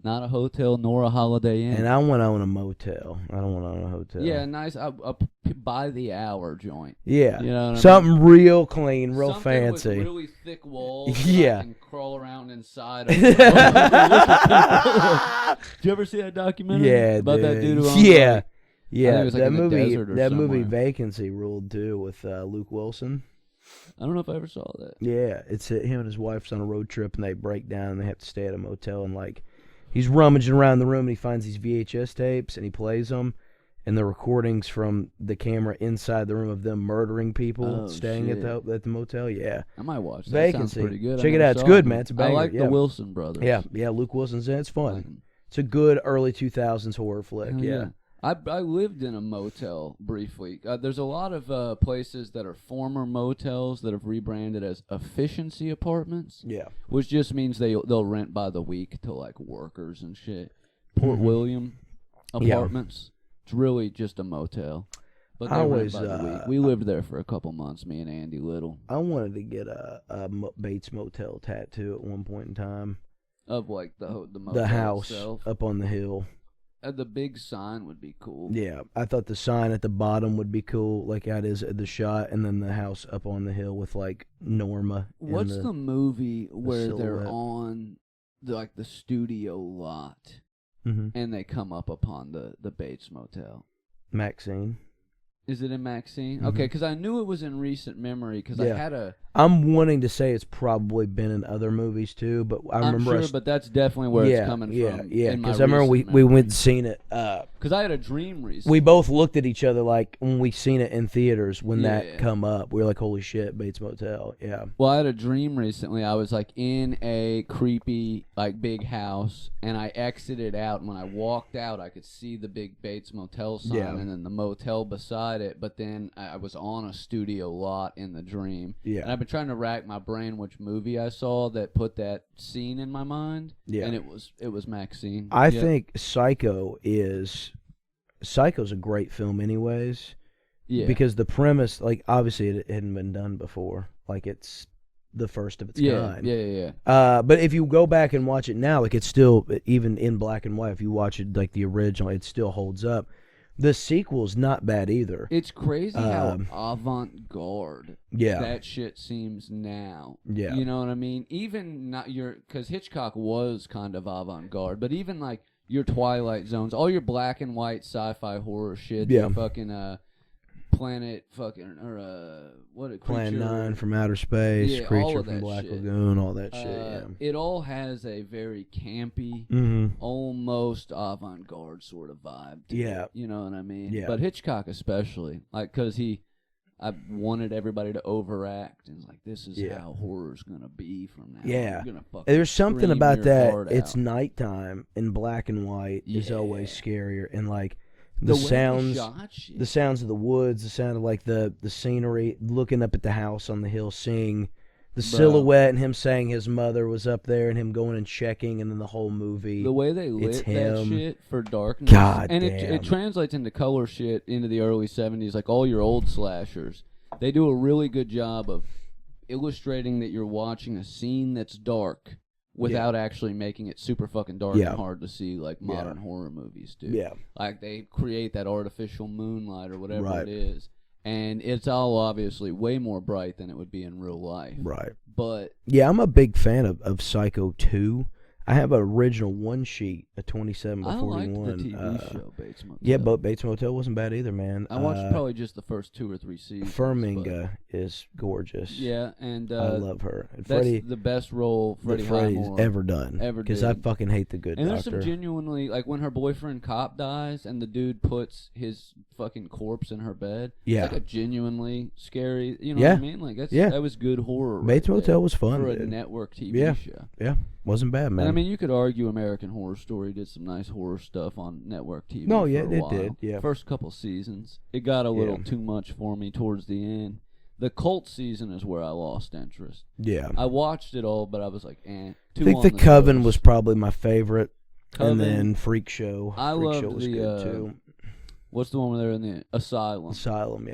Not a hotel nor a Holiday Inn. And I want to own a motel. I don't want to own a hotel. Yeah, nice. A by the hour joint. Yeah. You know what something I mean? Real clean, real Something fancy. With really thick walls. Yeah. And crawl around inside of it. Did you ever see that documentary? Yeah, about dude. that dude who owns Yeah. Yeah, like that in the movie. desert or That movie somewhere. Vacancy ruled too with Luke Wilson. I don't know if I ever saw that. Yeah, it's him and his wife's on a road trip and they break down and they have to stay at a motel and like he's rummaging around the room and he finds these VHS tapes and he plays them. And the recordings from the camera inside the room of them murdering people staying at the motel. Yeah, I might watch that. Vacancy. Sounds pretty good. Check it out. It's good, man. It's a banger. I like the Wilson brothers. Yeah. Luke Wilson's in it. It's fun. It's a good early 2000s horror flick. Yeah. I lived in a motel briefly. There's a lot of places that are former motels that have rebranded as efficiency apartments. Yeah, which just means they'll rent by the week to like workers and shit. Port William apartments. It's really just a motel. But they rent by the week. We lived there for a couple months, me and Andy Little. I wanted to get a Bates Motel tattoo at one point in time. Of like the motel the house itself. Up on the hill. The big sign would be cool. Yeah, I thought the sign at the bottom would be cool, like how it is at the shot, and then the house up on the hill with like Norma. What's the movie where they're on the studio lot? And they come up upon the Bates Motel. Maxine. Is it in Maxine? Okay, because I knew it was in recent memory because I had a... I'm wanting to say it's probably been in other movies too, but I remember... I'm sure, but that's definitely where it's coming from. Yeah, because I remember we went and seen it. Because I had a dream recently. We both looked at each other like when we seen it in theaters when that come up. We were like, holy shit, Bates Motel. Yeah. Well, I had a dream recently. I was like in a creepy like big house, and I exited out, and when I walked out, I could see the big Bates Motel sign and then the motel beside it, but then I was on a studio lot in the dream. Yeah. And I've been trying to rack my brain which movie I saw that put that scene in my mind. Yeah. And it was Maxine. I think Psycho's a great film anyways. Yeah. Because the premise, like, obviously it hadn't been done before. Like, it's the first of its kind. Yeah. But if you go back and watch it now, like, it's still, even in black and white, if you watch it like the original, it still holds up. The sequel's not bad either. It's crazy how avant-garde that shit seems now. Yeah. You know what I mean? Even not because Hitchcock was kind of avant-garde, but even like your Twilight Zones, all your black and white sci-fi horror shit, your fucking Planet fucking, or what a creature. Plan 9 from Outer Space, Creature from Black Lagoon, all that shit, It all has a very campy, almost avant-garde sort of vibe to it, you know what I mean? Yeah. But Hitchcock especially, like, because I wanted everybody to overact, and it's like, this is how horror's gonna be from now. Yeah. There's something about that, it's nighttime, and black and white is always scarier, and like, the sounds of the woods, the sound of like the scenery, looking up at the house on the hill, seeing the silhouette, and him saying his mother was up there, and him going and checking, and then the whole movie. The way they lit that shit for darkness, it translates into color shit into the early 70s, like all your old slashers. They do a really good job of illustrating that you're watching a scene that's dark without actually making it super fucking dark and hard to see like modern horror movies do. Yeah. Like they create that artificial moonlight or whatever it is. And it's all obviously way more bright than it would be in real life. Right. But yeah, I'm a big fan of Psycho 2. I have an original one sheet, a 27 by 41. I liked the TV show Bates Motel. Yeah, but Bates Motel wasn't bad either, man. I watched probably just the first 2 or 3 seasons. Firminga is gorgeous. Yeah, and I love her. And that's the best role Freddie's ever done. Because I fucking hate the Good Doctor. And there's some genuinely, like when her boyfriend cop dies and the dude puts his fucking corpse in her bed. Yeah. It's like a genuinely scary, you know what I mean? Like that was good horror. Bates Motel was fun. For a network TV show. Yeah. Wasn't bad, man. And I mean, you could argue American Horror Story did some nice horror stuff on network TV. No, yeah, it did. Yeah, first couple seasons, it got a little too much for me towards the end. The cult season is where I lost interest. Yeah, I watched it all, but I was like, eh. I think The Coven was probably my favorite, and then Freak Show. Freak Show was good too. What's the one where they're in the asylum? Asylum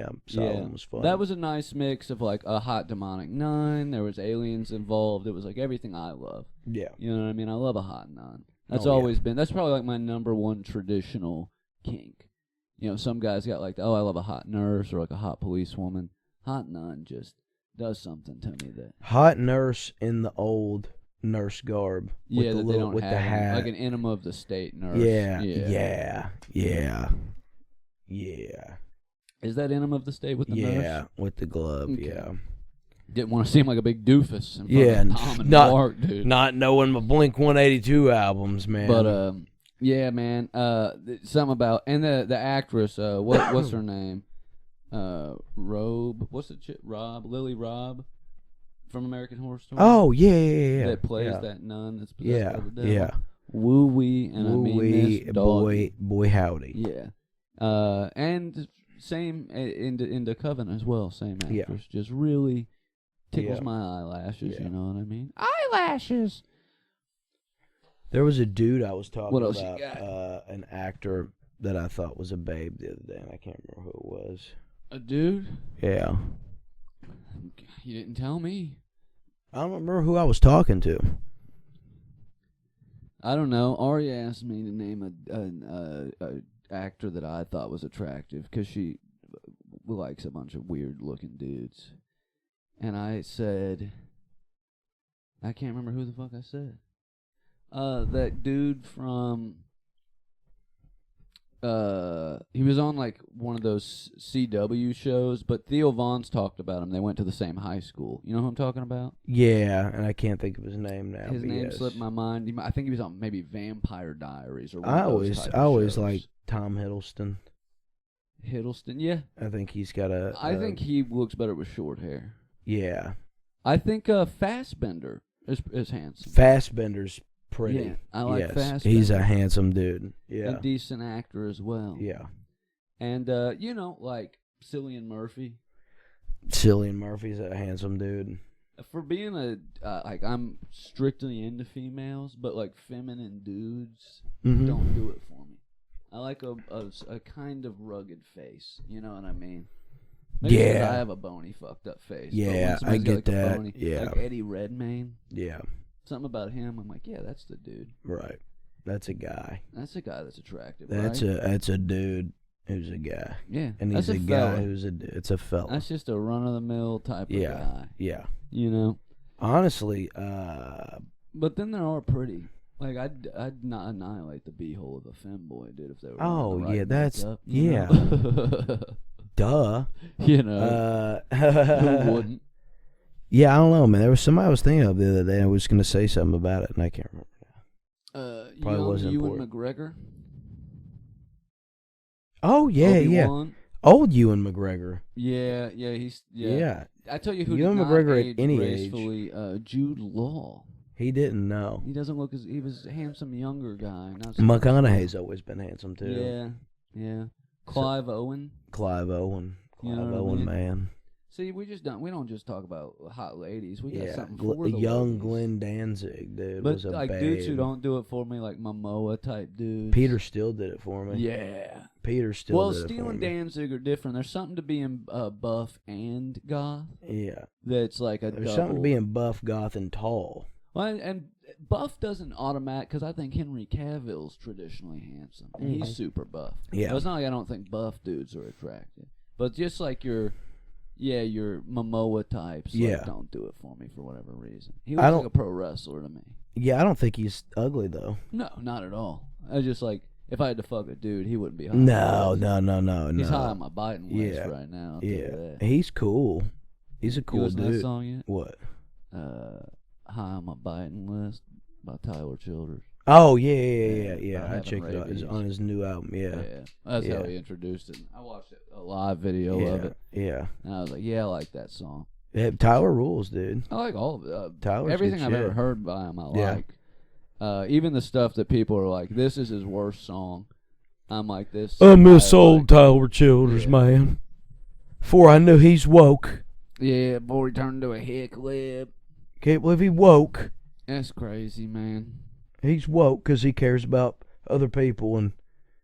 was fun. That was a nice mix of like a hot demonic nun. There was aliens involved. It was like everything I love. Yeah. You know what I mean? I love a hot nun. That's always been, that's probably like my number one traditional kink. You know, some guys got like, oh, I love a hot nurse or like a hot policewoman. Hot nun just does something to me that. Hot nurse in the old nurse garb. Yeah, that they don't have. The hat. Like an enema of the state nurse. Yeah. Is that Enema of the State with the nurse? Yeah, with the glove, Didn't want to seem like a big doofus in front Yeah, of Tom and Mark, dude. Not knowing my Blink 182 albums, man. But yeah, man. Something about and the actress. What's her name? What's the chick? Lily Robb from American Horror Story. Oh yeah. That plays that nun that's possessed Yeah, by the devil. yeah. Woo wee, and Woo I mean wee, this dog. boy, howdy. Yeah. And same in the Covenant as well. Same actress. Yeah. Just really tickles my eyelashes. Yeah. You know what I mean? Eyelashes. There was a dude I was talking What else you about, got? an actor that I thought was a babe the other day, and I can't remember who it was. A dude? Yeah. You didn't tell me. I don't remember who I was talking to. I don't know. Ari asked me to name a actor that I thought was attractive because she likes a bunch of weird looking dudes, and I said, I can't remember who the fuck I said. That dude from he was on like one of those CW shows, but Theo Vaughn's talked about him. They went to the same high school. You know who I'm talking about? Yeah, and I can't think of his name now. His name yes. slipped my mind. I think he was on maybe Vampire Diaries or one I of those type of always shows. like Tom Hiddleston. Hiddleston, yeah. I think he's got a. I think he looks better with short hair. Yeah. I think Fassbender is handsome. Fassbender's pretty. Yeah, I like yes. Fassbender. He's a handsome dude. Yeah. A decent actor as well. Yeah. And, like Cillian Murphy. Cillian Murphy's a handsome dude. For being I'm strictly into females, but like feminine dudes don't do it for me. I like a kind of rugged face. You know what I mean? Maybe because I have a bony, fucked up face. Yeah, I get that. Bony, Yeah. like Eddie Redmayne. Yeah. Something about him, I'm like, yeah, that's the dude. Right. That's a guy. That's a guy that's attractive. That's right? that's a dude who's a guy. Yeah, And he's that's a fella. guy who's it's a fella. That's just a run of the mill type of guy. Yeah. You know. Honestly, But then there are pretty. Like I'd not annihilate the beehole of a femboy, dude, if they were. oh wearing the right yeah, that's makeup, yeah. know? Duh. You know. Who wouldn't? Yeah, I don't know, man. There was somebody I was thinking of the other day. I was going to say something about it, and I can't remember now. Probably wasn't Ewan important. McGregor. Oh yeah, Obi-Wan. yeah. Old Ewan McGregor. Yeah, he's Yeah. I tell you who Ewan did not McGregor age at any gracefully, Jude Law. He didn't know. He doesn't look as he was a handsome younger guy. Not so McConaughey's always been handsome too. Yeah. Clive Owen. Clive Owen. You know Clive what I Owen, mean? man. See, we don't just talk about hot ladies. We got Yeah, something for the young ladies. Glenn Danzig, dude, But was a like babe. dudes who don't do it for me, like Momoa type dudes. Peter Steele did it for me. Yeah. Peter Steele Well, did it Steele for and me. Danzig are different. There's something to being buff and goth. Yeah. That's like a There's double. something to being buff, goth, and tall. Well, and buff doesn't automatic because I think Henry Cavill's traditionally handsome and he's super buff. Yeah. So it's not like I don't think buff dudes are attractive, but just like your Momoa types, like, don't do it for me for whatever reason. He looks like a pro wrestler to me. Yeah, I don't think he's ugly though. No, not at all. I just like if I had to fuck a dude, he wouldn't be hot. No. He's high on my biting list right now. I'll tell you that. He's cool. He's a cool you listen dude. to that song yet? What? High on my biting list by Tyler Childers. Oh yeah. I Heaven checked it out. It's Rabies. on his new album. Yeah. That's how he introduced it. I watched a live video of it, Yeah. and I was like, "Yeah, I like that song." Yeah, Tyler rules, dude. I like all of it. Tyler's Everything good I've shit. ever heard by him, I Yeah. like. Even the stuff that people are like, "This is his worst song." I'm like this. I miss old like, Tyler Childers, man. Before I knew he's woke. yeah, boy, he turned into a hick lip. Can't believe he woke. That's crazy, man. He's woke because he cares about other people and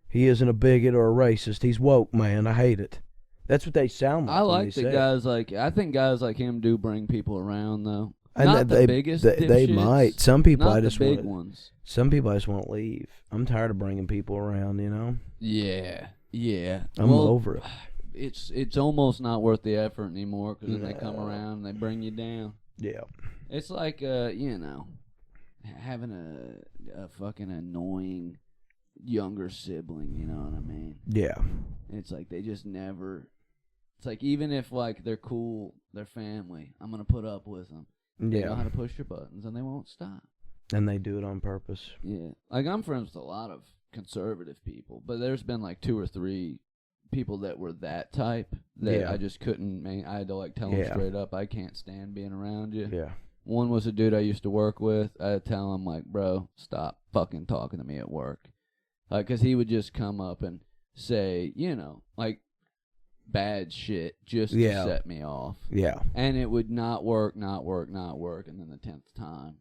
he isn't a bigot or a racist. He's woke, man. I hate it. That's what they sound like. I when like they that say guys like. I think guys like him do bring people around though. And Not they, the biggest. They dipshits, might. Some people not I just the big want. ones. Some people I just want to leave. I'm tired of bringing people around. You know. Yeah. I'm over it. It's almost not worth the effort anymore because then they come around and they bring you down. Yeah. It's like having a fucking annoying younger sibling. You know what I mean? Yeah. It's like they just never It's like, even if, like, they're cool, they're family, I'm going to put up with them. They know how to push your buttons, and they won't stop. And they do it on purpose. Yeah. Like, I'm friends with a lot of conservative people, but there's been, like, 2 or 3 people that were that type that I just couldn't, I had to, like, tell them straight up, I can't stand being around you. Yeah. One was a dude I used to work with. I'd tell him, like, bro, stop fucking talking to me at work. Like, because he would just come up and say, you know, like, bad shit just to set me off. Yeah. And it would not work. And then the 10th time,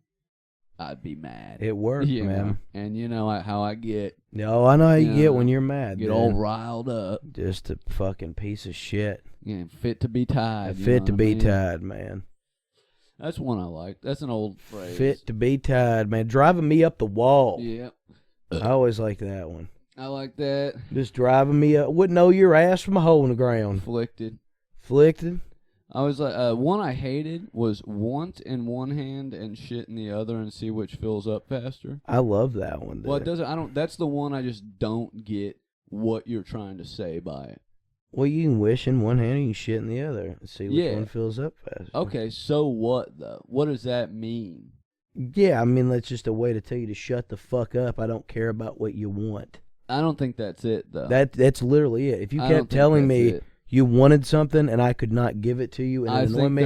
I'd be mad. It worked, man. Know? And you know how I get. No, I know how you get when you're mad. Get all riled up. Just a fucking piece of shit. Yeah, fit to be tied. Fit to be tied, man. That's one I like. That's an old phrase. Fit to be tied, man. Driving me up the wall. Yeah. I always like that one. I like that. Just driving me up. Wouldn't know your ass from a hole in the ground. Afflicted. I was like, one I hated was want in one hand and shit in the other and see which fills up faster. I love that one. Well, it doesn't. That's the one I just don't get what you're trying to say by it. Well, you can wish in one hand and you can shit in the other and see which one fills up faster. Okay, so what though? What does that mean? Yeah, I mean that's just a way to tell you to shut the fuck up. I don't care about what you want. I don't think that's it though. That's literally it. If you kept telling me you wanted something and I could not give it to you and it annoyed me,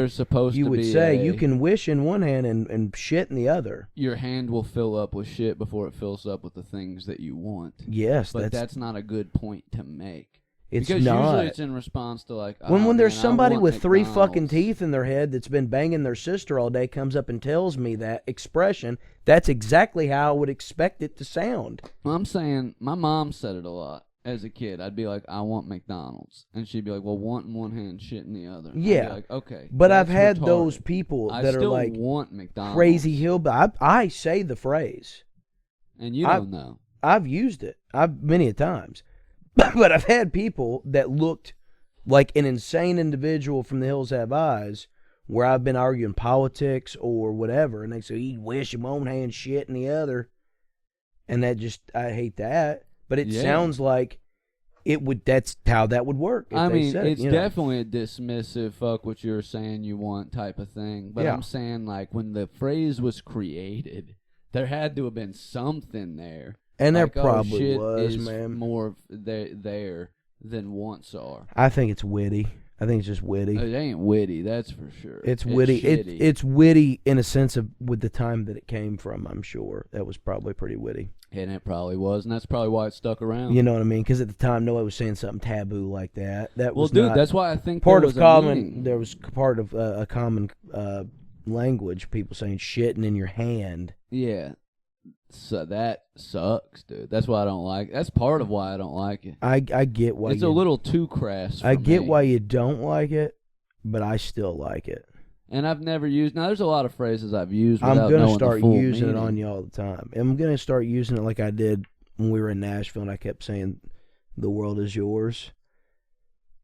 you would say you can wish in one hand and shit in the other. Your hand will fill up with shit before it fills up with the things that you want. Yes, but that's not a good point to make. It's because not. Usually it's in response to like when there's somebody with McDonald's 3 fucking teeth in their head that's been banging their sister all day comes up and tells me that expression, that's exactly how I would expect it to sound. Well, I'm saying my mom said it a lot as a kid. I'd be like, I want McDonald's, and she'd be like, well, want in one hand, shit in the other. Yeah, I'd be like, okay. But I've had those people that are like want McDonald's. Crazy hillbilly. I say the phrase, and you don't know. I've used it. Many a times. But I've had people that looked like an insane individual from the Hills Have Eyes where I've been arguing politics or whatever, and they say, you wish in one hand, shit in the other. And that just, I hate that. But it sounds like that's how that would work. I mean, it's definitely a dismissive, fuck what you're saying you want type of thing. But I'm saying, like, when the phrase was created, there had to have been something there. And like, there probably was, is man. More there than wants are. I think it's witty. I think it's just witty. It ain't witty, that's for sure. It's witty. It's witty in a sense of with the time that it came from, I'm sure. That was probably pretty witty. And it probably was, and that's probably why it stuck around. You know what I mean? Because at the time, nobody was saying something taboo like that. That was dude, that's why I think part of common. There was part of a common language. People saying shitting in your hand. Yeah. So that sucks, dude. That's why I don't like it. That's part of why I don't like it. I get why it's a little too crass for I get me. why you don't like it, but I still like it. And I've never used... Now, there's a lot of phrases I've used without I'm going to start using meaning. it on you all the time. I'm going to start using it like I did when we were in Nashville and I kept saying, the world is yours.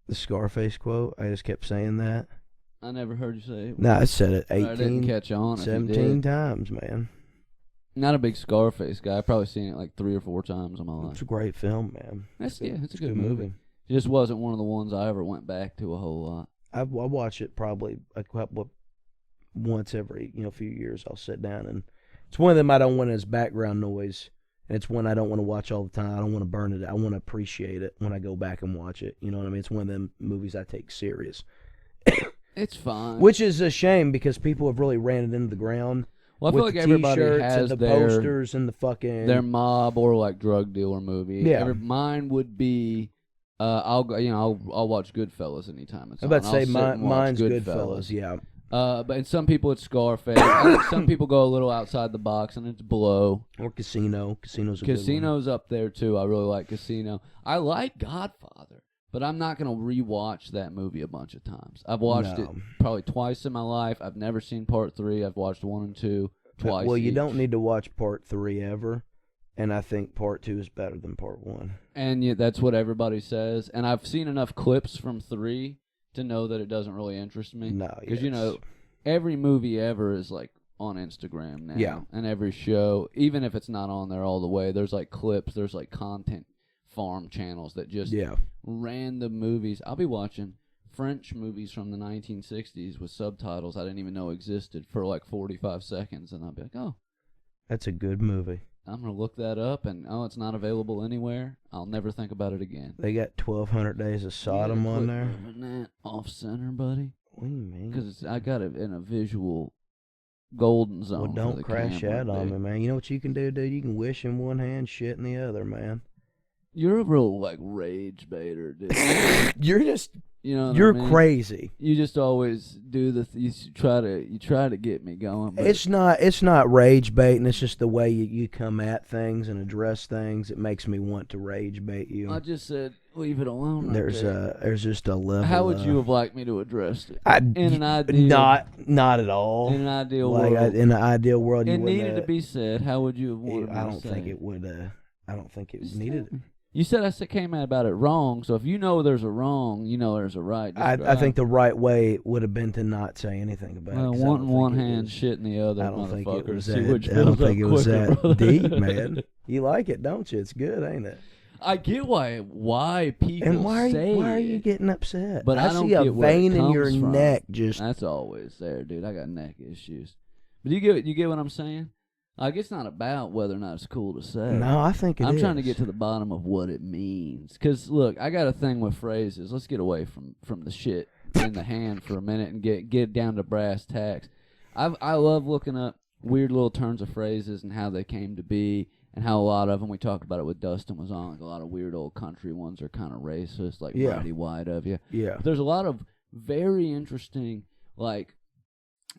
The Scarface quote. I just kept saying that. I never heard you say it. No, I said it 18, I didn't catch on 17 times, man. Not a big Scarface guy. I've probably seen it like 3 or 4 times in my life. It's a great film, man. It's a good movie. It just wasn't one of the ones I ever went back to a whole lot. I watch it probably once every few years. I'll sit down, and it's one of them I don't want as background noise, and it's one I don't want to watch all the time. I don't want to burn it. I want to appreciate it when I go back and watch it. You know what I mean? It's one of them movies I take serious. It's fine. Which is a shame because people have really ran it into the ground. Well, I feel like everybody has and the posters and the fucking their mob or like drug dealer movie. Yeah, mine would be. I'll watch Goodfellas anytime it's I'm about on. to say mine's Goodfellas. Yeah. But in some people it's Scarface. I think some people go a little outside the box and it's Blow or Casino. Casino's up there too. I really like Casino. I like Godfather. But I'm not going to rewatch that movie a bunch of times. I've watched it probably twice in my life. I've never seen part 3. I've watched 1 and 2 twice. Well, you don't need to watch part 3 ever. And I think part 2 is better than part 1. And that's what everybody says. And I've seen enough clips from 3 to know that it doesn't really interest me. No, because, every movie ever is like on Instagram now. Yeah. And every show, even if it's not on there all the way, there's like clips, there's like content farm channels that just random movies. I'll be watching French movies from the 1960s with subtitles I didn't even know existed for like 45 seconds, and I'll be like, oh, That's a good movie. I'm going to look that up, and it's not available anywhere. I'll never think about it again. They got 1,200 Days of Sodom on there. That off center, buddy. What do you mean? Because I got it in a visual golden zone. Well, don't crash out on me, man. You know what you can do, dude? You can wish in one hand, shit in the other, man. You're a real, like, rage baiter, dude. You're just... You know what You're I mean? crazy. You just always do you try to get me going. But It's not rage baiting. It's just the way you come at things and address things. It makes me want to rage bait you. I just said leave it alone. There's just a level. How would you have liked me to address it? In an ideal, not at all. In an ideal world. In an ideal world, it needed to be said. How would you have wanted? I don't think it would. I don't think it needed. You said I came at about it wrong, so if you know there's a wrong, you know there's a right. I think the right way would have been to not say anything about it. One in one hand, shit in the other. I don't think it was that deep, man. You like it, don't you? It's good, ain't it? I get why people and why are you getting upset? But I see a vein in your neck. That's always there, dude. I got neck issues. But you get what I'm saying? Like, it's not about whether or not it's cool to say. No, I think I'm trying to get to the bottom of what it means. Because, look, I got a thing with phrases. Let's get away from the shit in the hand for a minute and get down to brass tacks. I love looking up weird little turns of phrases and how they came to be, and how a lot of them, we talked about it with Dustin was on, like a lot of weird old country ones are kind of racist, like Mighty White of you. Yeah. But there's a lot of very interesting, like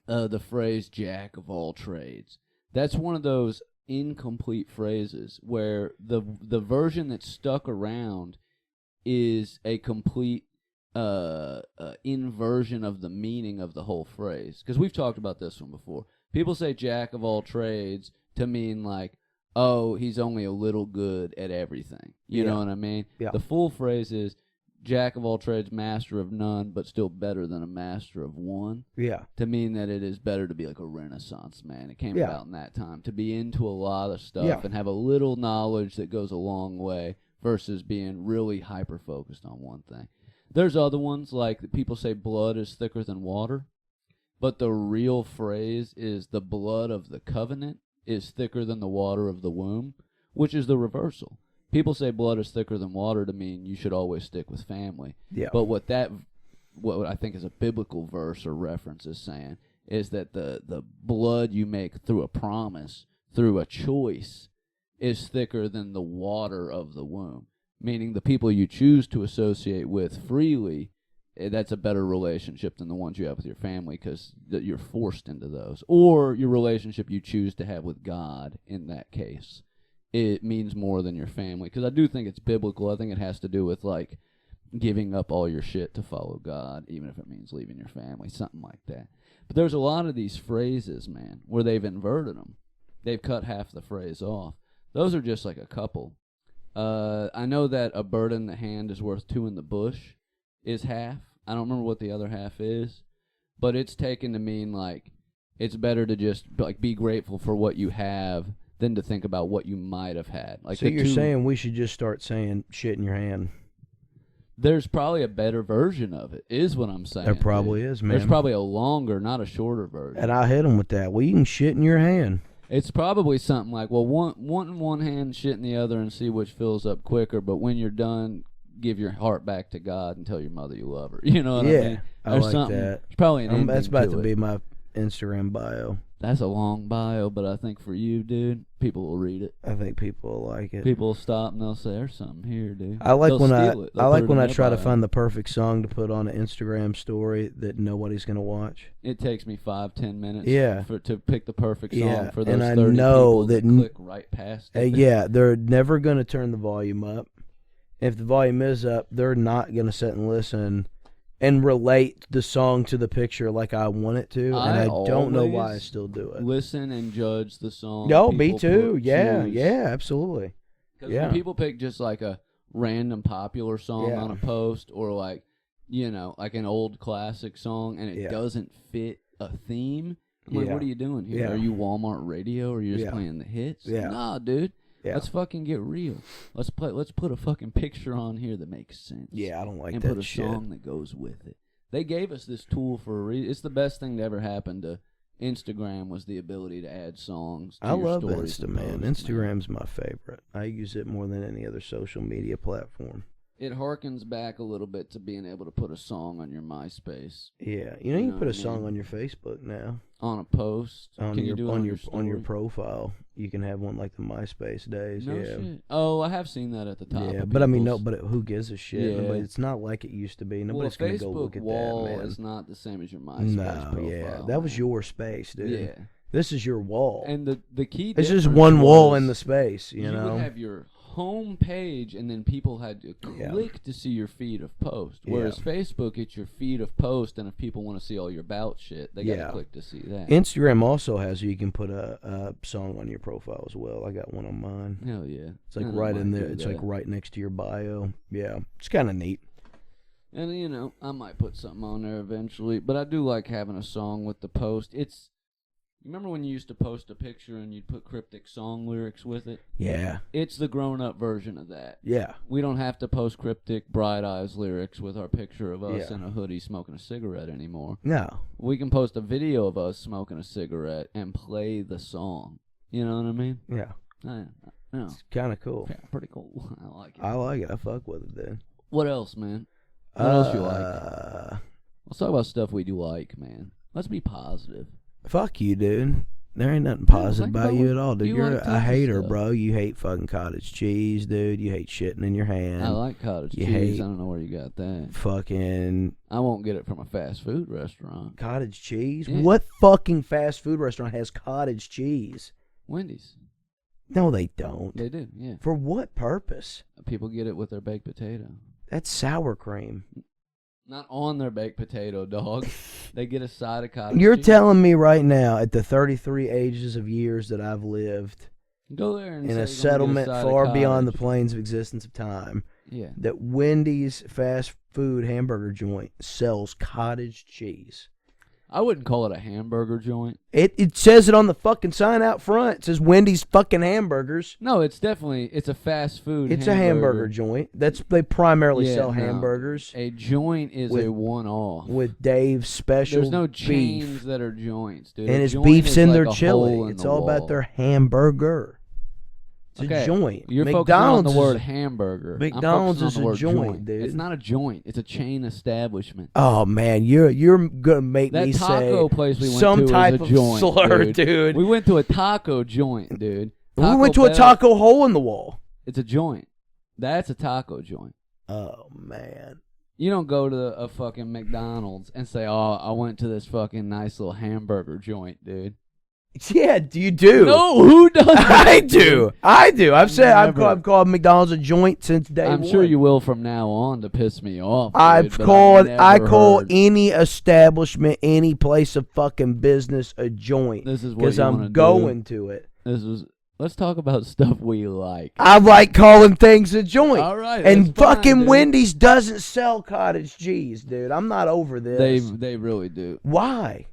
the phrase jack of all trades. That's one of those incomplete phrases where the version that's stuck around is a complete inversion of the meaning of the whole phrase. Because we've talked about this one before. People say jack of all trades to mean like, oh, he's only a little good at everything. You know what I mean? Yeah. The full phrase is jack of all trades, master of none, but still better than a master of one. Yeah. To mean that it is better to be like a Renaissance man. It came about in that time. To be into a lot of stuff and have a little knowledge that goes a long way versus being really hyper-focused on one thing. There's other ones like people say blood is thicker than water, but the real phrase is the blood of the covenant is thicker than the water of the womb, which is the reversal. People say blood is thicker than water to mean you should always stick with family. Yeah. But what I think is a biblical verse or reference is saying is that the blood you make through a promise, through a choice, is thicker than the water of the womb. Meaning the people you choose to associate with freely, that's a better relationship than the ones you have with your family because you're forced into those. Or your relationship you choose to have with God in that case. It means more than your family. Because I do think it's biblical. I think it has to do with, like, giving up all your shit to follow God, even if it means leaving your family, something like that. But there's a lot of these phrases, man, where they've inverted them. They've cut half the phrase off. Those are just like a couple. I know that a bird in the hand is worth two in the bush is half. I don't remember what the other half is. But it's taken to mean, like, it's better to just, like, be grateful for what you have than to think about what you might have had. Like, so you're saying we should just start saying shit in your hand? There's probably a better version of it, is what I'm saying. There probably is, man. There's probably a longer, not a shorter version. And I hit them with that. Well, you can shit in your hand. It's probably something like, well, one in one hand, shit in the other, and see which fills up quicker. But when you're done, give your heart back to God and tell your mother you love her. You know what I mean? I like that. There's probably an ending that's about to it. be my Instagram bio. That's a long bio, but I think for you, dude, people will read it. I think people will like it. People will stop and they'll say, "There's something here, dude." I like when I try to find the perfect song to put on an Instagram story that nobody's gonna watch. It takes me 5-10 minutes. To pick the perfect song for those and I 30 know people that click right past it. They're never gonna turn the volume up. If the volume is up, they're not gonna sit and listen and relate the song to the picture like I want it to, and I don't know why I still do it. Listen and judge the song. No, me too. Yeah, absolutely. Because when people pick just like a random popular song on a post, or like, you know, like an old classic song, and it doesn't fit a theme, I'm like, what are you doing here? Yeah. Are you Walmart Radio, or are you just playing the hits? Yeah. Nah, dude. Yeah. Let's fucking get real. Let's put a fucking picture on here that makes sense. Yeah, I don't like and that put a shit. song that goes with it. They gave us this tool for a reason. It's the best thing to ever happen to Instagram was the ability to add songs to I your love stories. Insta, man. Instagram's my favorite. I use it more than any other social media platform. It harkens back a little bit to being able to put a song on your MySpace. Yeah, you can put a song on your Facebook now. On a post. On Can your you do it on your profile, you can have one like the MySpace days. No yeah. shit. Oh, I have seen that at the top. Yeah, of but I mean, people's- who gives a shit? Yeah. Nobody, it's not like it used to be. Nobody's well, gonna go look Facebook at wall that, man. is not the same as your MySpace No, profile. yeah, that was your space, dude. Yeah. This is your wall. And the key It's just difference one wall was in the space, you know. would have your home page, and then people had to click to see your feed of post. Whereas Facebook, it's your feed of post, and if people want to see all your about shit, they got to click to see that. Instagram also has you can put a song on your profile as well. I got one on mine. Hell yeah. It's like right in there. It's like right next to your bio. Yeah, it's kind of neat. And, I might put something on there eventually, but I do like having a song with the post. Remember when you used to post a picture and you'd put cryptic song lyrics with it? Yeah. It's the grown-up version of that. Yeah. We don't have to post cryptic Bright Eyes lyrics with our picture of us in a hoodie smoking a cigarette anymore. No. We can post a video of us smoking a cigarette and play the song. You know what I mean? Yeah. It's kind of cool. Yeah, pretty cool. I like it. I like it. I fuck with it, dude. What else, man? What else you like? Let's talk about stuff we do like, man. Let's be positive. Fuck you, dude. There ain't nothing positive about you at all, dude. You're like a hater, stuff. bro. You hate fucking cottage cheese, dude. You hate shitting in your hand. I like cottage cheese. I don't know where you got that. Fucking I won't get it from a fast food restaurant. cottage cheese? Yeah. What fucking fast food restaurant has cottage cheese? Wendy's. No, they don't. They do, yeah. For what purpose? People get it with their baked potato. That's sour cream. Not on their baked potato, dog. They get a side of cottage You're cheese. telling me right now, at the 33 ages of years that I've lived Go there and in say a you're settlement gonna get a side far of beyond the cottage. plains of existence of time, Yeah. that Wendy's fast food hamburger joint sells cottage cheese. I wouldn't call it a hamburger joint. It says it on the fucking sign out front. It says Wendy's fucking hamburgers. No, it's a fast food It's a hamburger joint. They primarily sell no. hamburgers A joint is a one-off. with Dave's special There's no beef. chains that are joints, dude. And A his joint beef's is in like their a chili. hole in It's the all wall. about their hamburger. It's a joint. You're McDonald's focusing on the word is- hamburger. McDonald's I'm is focusing on the a word joint, dude. It's not a joint. It's a chain establishment. Oh man, you're gonna make That me taco say place we went some to type is a of joint, slur, dude. We went to a taco joint, dude. We went to a Bell, taco hole in the wall. It's a joint. That's a taco joint. Oh man. You don't go to a fucking McDonald's and say, "Oh, I went to this fucking nice little hamburger joint, dude." Yeah, you do. No, who does? I do. I've said Never. I've called McDonald's a joint since day I'm one. sure you will from now on to piss me off. Dude, I but call never heard. any establishment, any place of fucking business a joint This is what because you I'm wanna going to it. Let's talk about stuff we like. I like calling things a joint. All right, and that's fine, fucking dude. Wendy's doesn't sell cottage cheese, dude. I'm not over this. They really do. Why?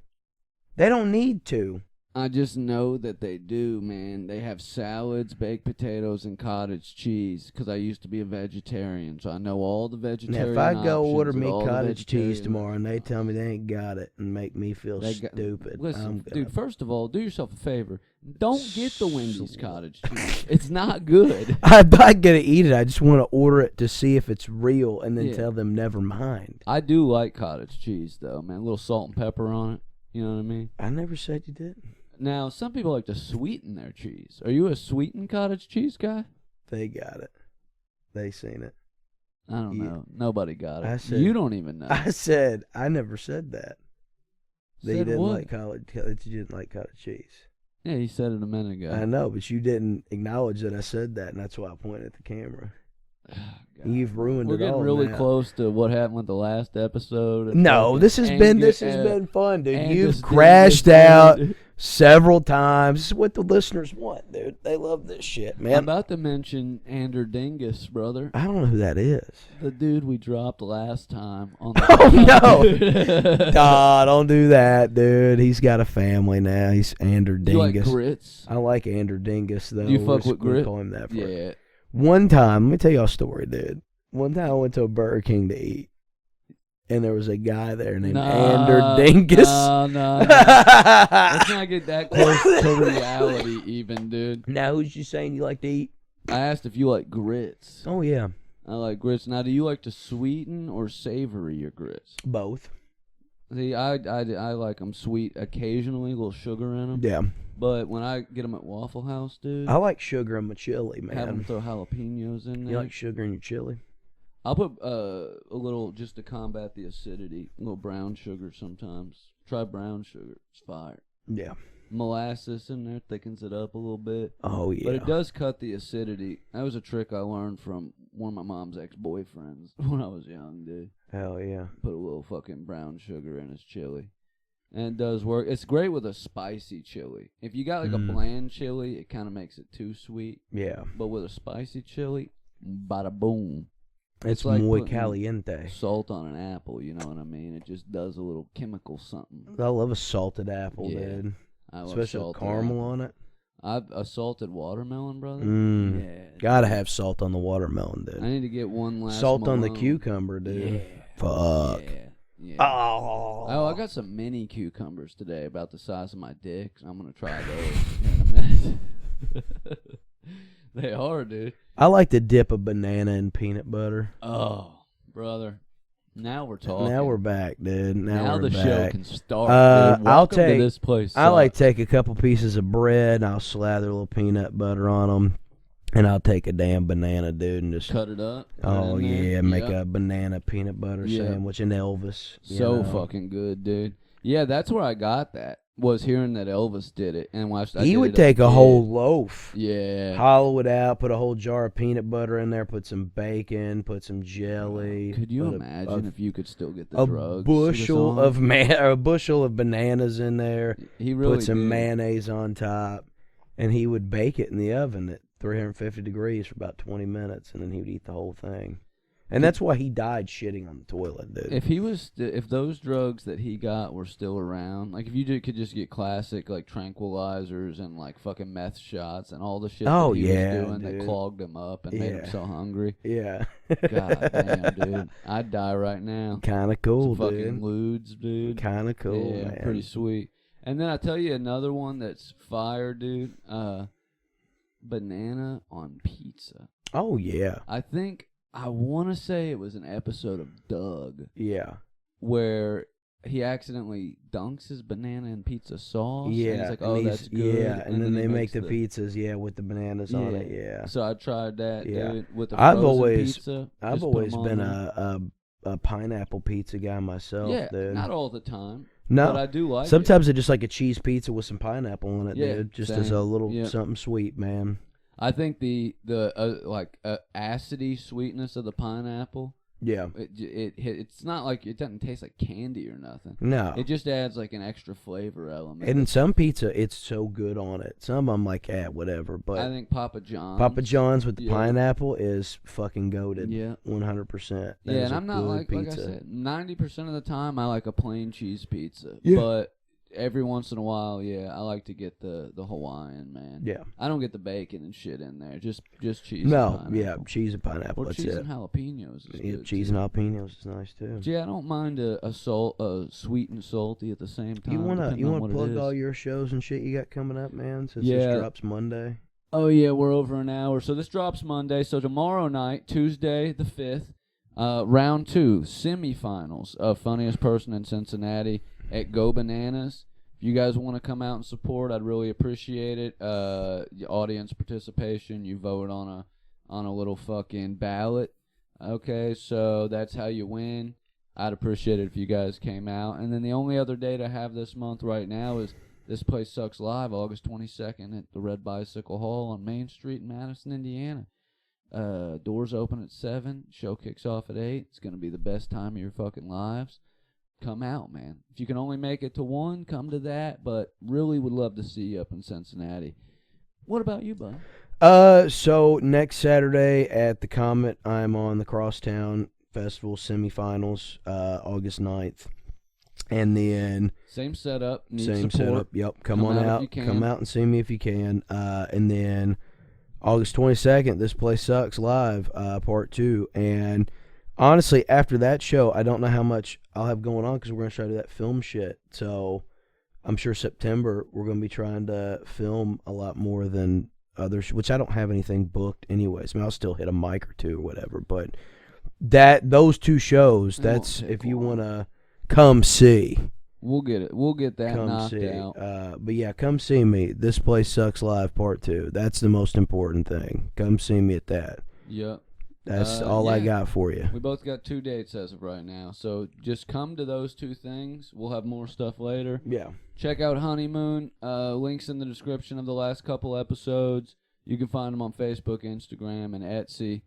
They don't need to. I just know that they do, man. They have salads, baked potatoes, and cottage cheese. Because I used to be a vegetarian, so I know all the Now, vegetarian if I go options order at me all the cottage cheese vegetarian- tomorrow and they tell me they ain't got it and make me feel They got- stupid, Listen, I'm gonna dude, first of all, do yourself a favor. Don't get the Wendy's cottage cheese. It's not good. I'm not gonna eat it. I just want to order it to see if it's real, and then Yeah. tell them never mind. I do like cottage cheese, though, man. A little salt and pepper on it. You know what I mean? I never said you did. Now, some people like to sweeten their cheese. Are you a sweetened cottage cheese guy? They got it. They seen it. I don't You- know. Nobody got it. I said- You don't even know. I never said that. That you Said didn't what? like that you didn't like cottage cheese. Yeah, you said it a minute ago. I know, but you didn't acknowledge that I said that, and that's why I pointed at the camera. God. You've ruined We're it getting all really now. close to what happened with the last episode. No, this has been fun, dude. Angus You've Dingus, crashed out dude. several times. This is what the listeners want, dude. They love this shit, I'm man. about to mention Ander Dingus, brother. I don't know who that is. The dude we dropped last time on the Oh, no. Nah, don't do that, dude. He's got a family now. He's Ander You like Dingus. grits? I like Ander Dingus, though. You fuck We're with gonna grit? call him that for Yeah. One time, let me tell y'all a story, dude. One time I went to a Burger King to eat. and there was a guy there named Ander Dinkus. No. Let's not get that close to reality even, dude. Now, who's you saying you like to eat? I asked if you like grits. Oh, yeah. I like grits. Now, do you like to sweeten or savory your grits? Both. See, I like them sweet occasionally, a little sugar in them. Yeah. But when I get them at Waffle House, dude, I like sugar in my chili, man. have them throw jalapenos in there. You like sugar in your chili? I'll put a little, just to combat the acidity, a little brown sugar sometimes. Try brown sugar. It's fire. Yeah. Molasses in there thickens it up a little bit. Oh, yeah. But it does cut the acidity. That was a trick I learned from one of my mom's ex-boyfriends when I was young, dude. Hell yeah. Put a little fucking brown sugar in his chili. And it does work. It's great with a spicy chili. If you got like a bland chili, it kind of makes it too sweet. Yeah. But with a spicy chili, bada boom. It's like muy putting caliente. Salt on an apple, you know what I mean? It just does a little chemical something. I love a salted apple, Yeah. dude. I love Especially with caramel on it. A salted watermelon, brother. Yeah. Gotta have salt on the watermelon, dude. I need to get one last Salt on the Malone. cucumber, dude. Yeah. Fuck. Yeah. Oh, I got some mini cucumbers today, about the size of my dick. So I'm gonna try those in a minute. They are, dude. I like to dip a banana in peanut butter. Oh, brother. Now we're talking. Now we're back, dude. Now we're the back. show can start. Dude. Welcome to this place. I like to take a couple pieces of bread and I'll slather a little peanut butter on them. And I'll take a damn banana, dude, and just cut it up. Oh, yeah. Make a banana peanut butter sandwich in Elvis. So fucking good, dude. Yeah, that's where I got that. Was hearing that Elvis did it and watched. He would take a whole loaf, hollow it out, put a whole jar of peanut butter in there, put some bacon, put some jelly. Could you imagine if you could still get the a drugs? Bushel of bananas in there. He really put some did. mayonnaise on top, and he would bake it in the oven at 350 degrees for about 20 minutes, and then he would eat the whole thing. And that's why he died shitting on the toilet, dude. If those drugs that he got were still around, like if you could just get classic like tranquilizers and like fucking meth shots and all the shit that he was doing that clogged him up and made him so hungry. Yeah. God damn, dude. I'd die right now. Kind of cool, some dude. fucking lewds, dude. Kind of cool, yeah, man. Pretty sweet. And then I tell you another one that's fire, dude. Banana on pizza. Oh, yeah. I want to say it was an episode of Doug. Yeah. Where he accidentally dunks his banana in pizza sauce. Yeah. And he's like, oh, that's good. Yeah, and then they make the pizzas, with the bananas on it, yeah. So I tried that, dude, with the I've frozen pizza. I've always been a pineapple pizza guy myself, dude. Not all the time. No. But I do like Sometimes I just like a cheese pizza with some pineapple on it, Yeah, dude. Just same. as a little something sweet, man. I think the acidy sweetness of the pineapple. Yeah. It's not like it doesn't taste like candy or nothing. No. It just adds like an extra flavor element. And some pizza, it's so good on it. Some I'm like, whatever. But I think Papa John's with the pineapple is fucking goated. Yeah. 100%. Yeah, and I'm not like I said, 90% of the time I like a plain cheese pizza. Yeah. But every once in a while, I like to get the Hawaiian, man. Yeah. I don't get the bacon and shit in there. Just cheese. No, and pineapple. cheese and pineapple. Or That's cheese it. and jalapenos is good cheese too. and jalapenos is nice too. Yeah, I don't mind a sweet and salty at the same time. You wanna plug all your your shows and shit you got coming up, man? Since Yeah. this drops Monday. Oh yeah, we're over an hour. So this drops Monday. So tomorrow night, Tuesday the 5th, round 2 semifinals of Funniest Person in Cincinnati at Go Bananas. If you guys want to come out and support, I'd really appreciate it. Audience participation, you vote on a little fucking ballot. Okay, so that's how you win. I'd appreciate it if you guys came out. And then the only other date I have this month right now is This Place Sucks Live, August 22nd at the Red Bicycle Hall on Main Street in Madison, Indiana. Doors open at 7. Show kicks off at 8. It's going to be the best time of your fucking lives. Come out, man. If you can only make it to 1, come to that. But really would love to see you up in Cincinnati. What about you, bud? So next Saturday at the Comet, I'm on the Crosstown Festival semifinals, August 9th. And then same setup, same support. setup. Yep, come on out. Come out and see me if you can. And then August 22nd, This Place Sucks Live, part 2. And Honestly, after that show, I don't know how much I'll have going on because we're going to try to do that film shit. So I'm sure September we're going to be trying to film a lot more than others, which I don't have anything booked anyways. I mean, I'll still hit a mic or two or whatever. But those 2 shows, that's if you want to come see. We'll get it. We'll get that knocked out. But yeah, come see me. This Place Sucks Live Part 2. That's the most important thing. Come see me at that. Yep. That's all I got for you. We both got 2 dates as of right now. So just come to those 2 things. We'll have more stuff later. Yeah. Check out Honeymoon. Links in the description of the last couple episodes. You can find them on Facebook, Instagram, and Etsy.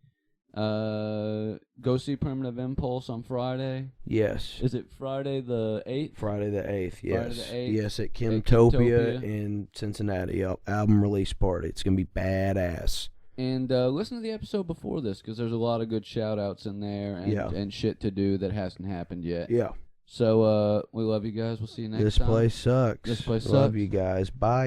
Go see Primitive Impulse on Friday. Yes. Is it Friday the 8th? Friday the 8th, yes. Friday the 8th. Yes, at Kimtopia in Cincinnati. Album release party. It's going to be badass. And listen to the episode before this because there's a lot of good shout-outs in there and shit to do that hasn't happened yet. Yeah. So we love you guys. We'll see you next time. This place sucks. This place sucks. Love you guys. Bye.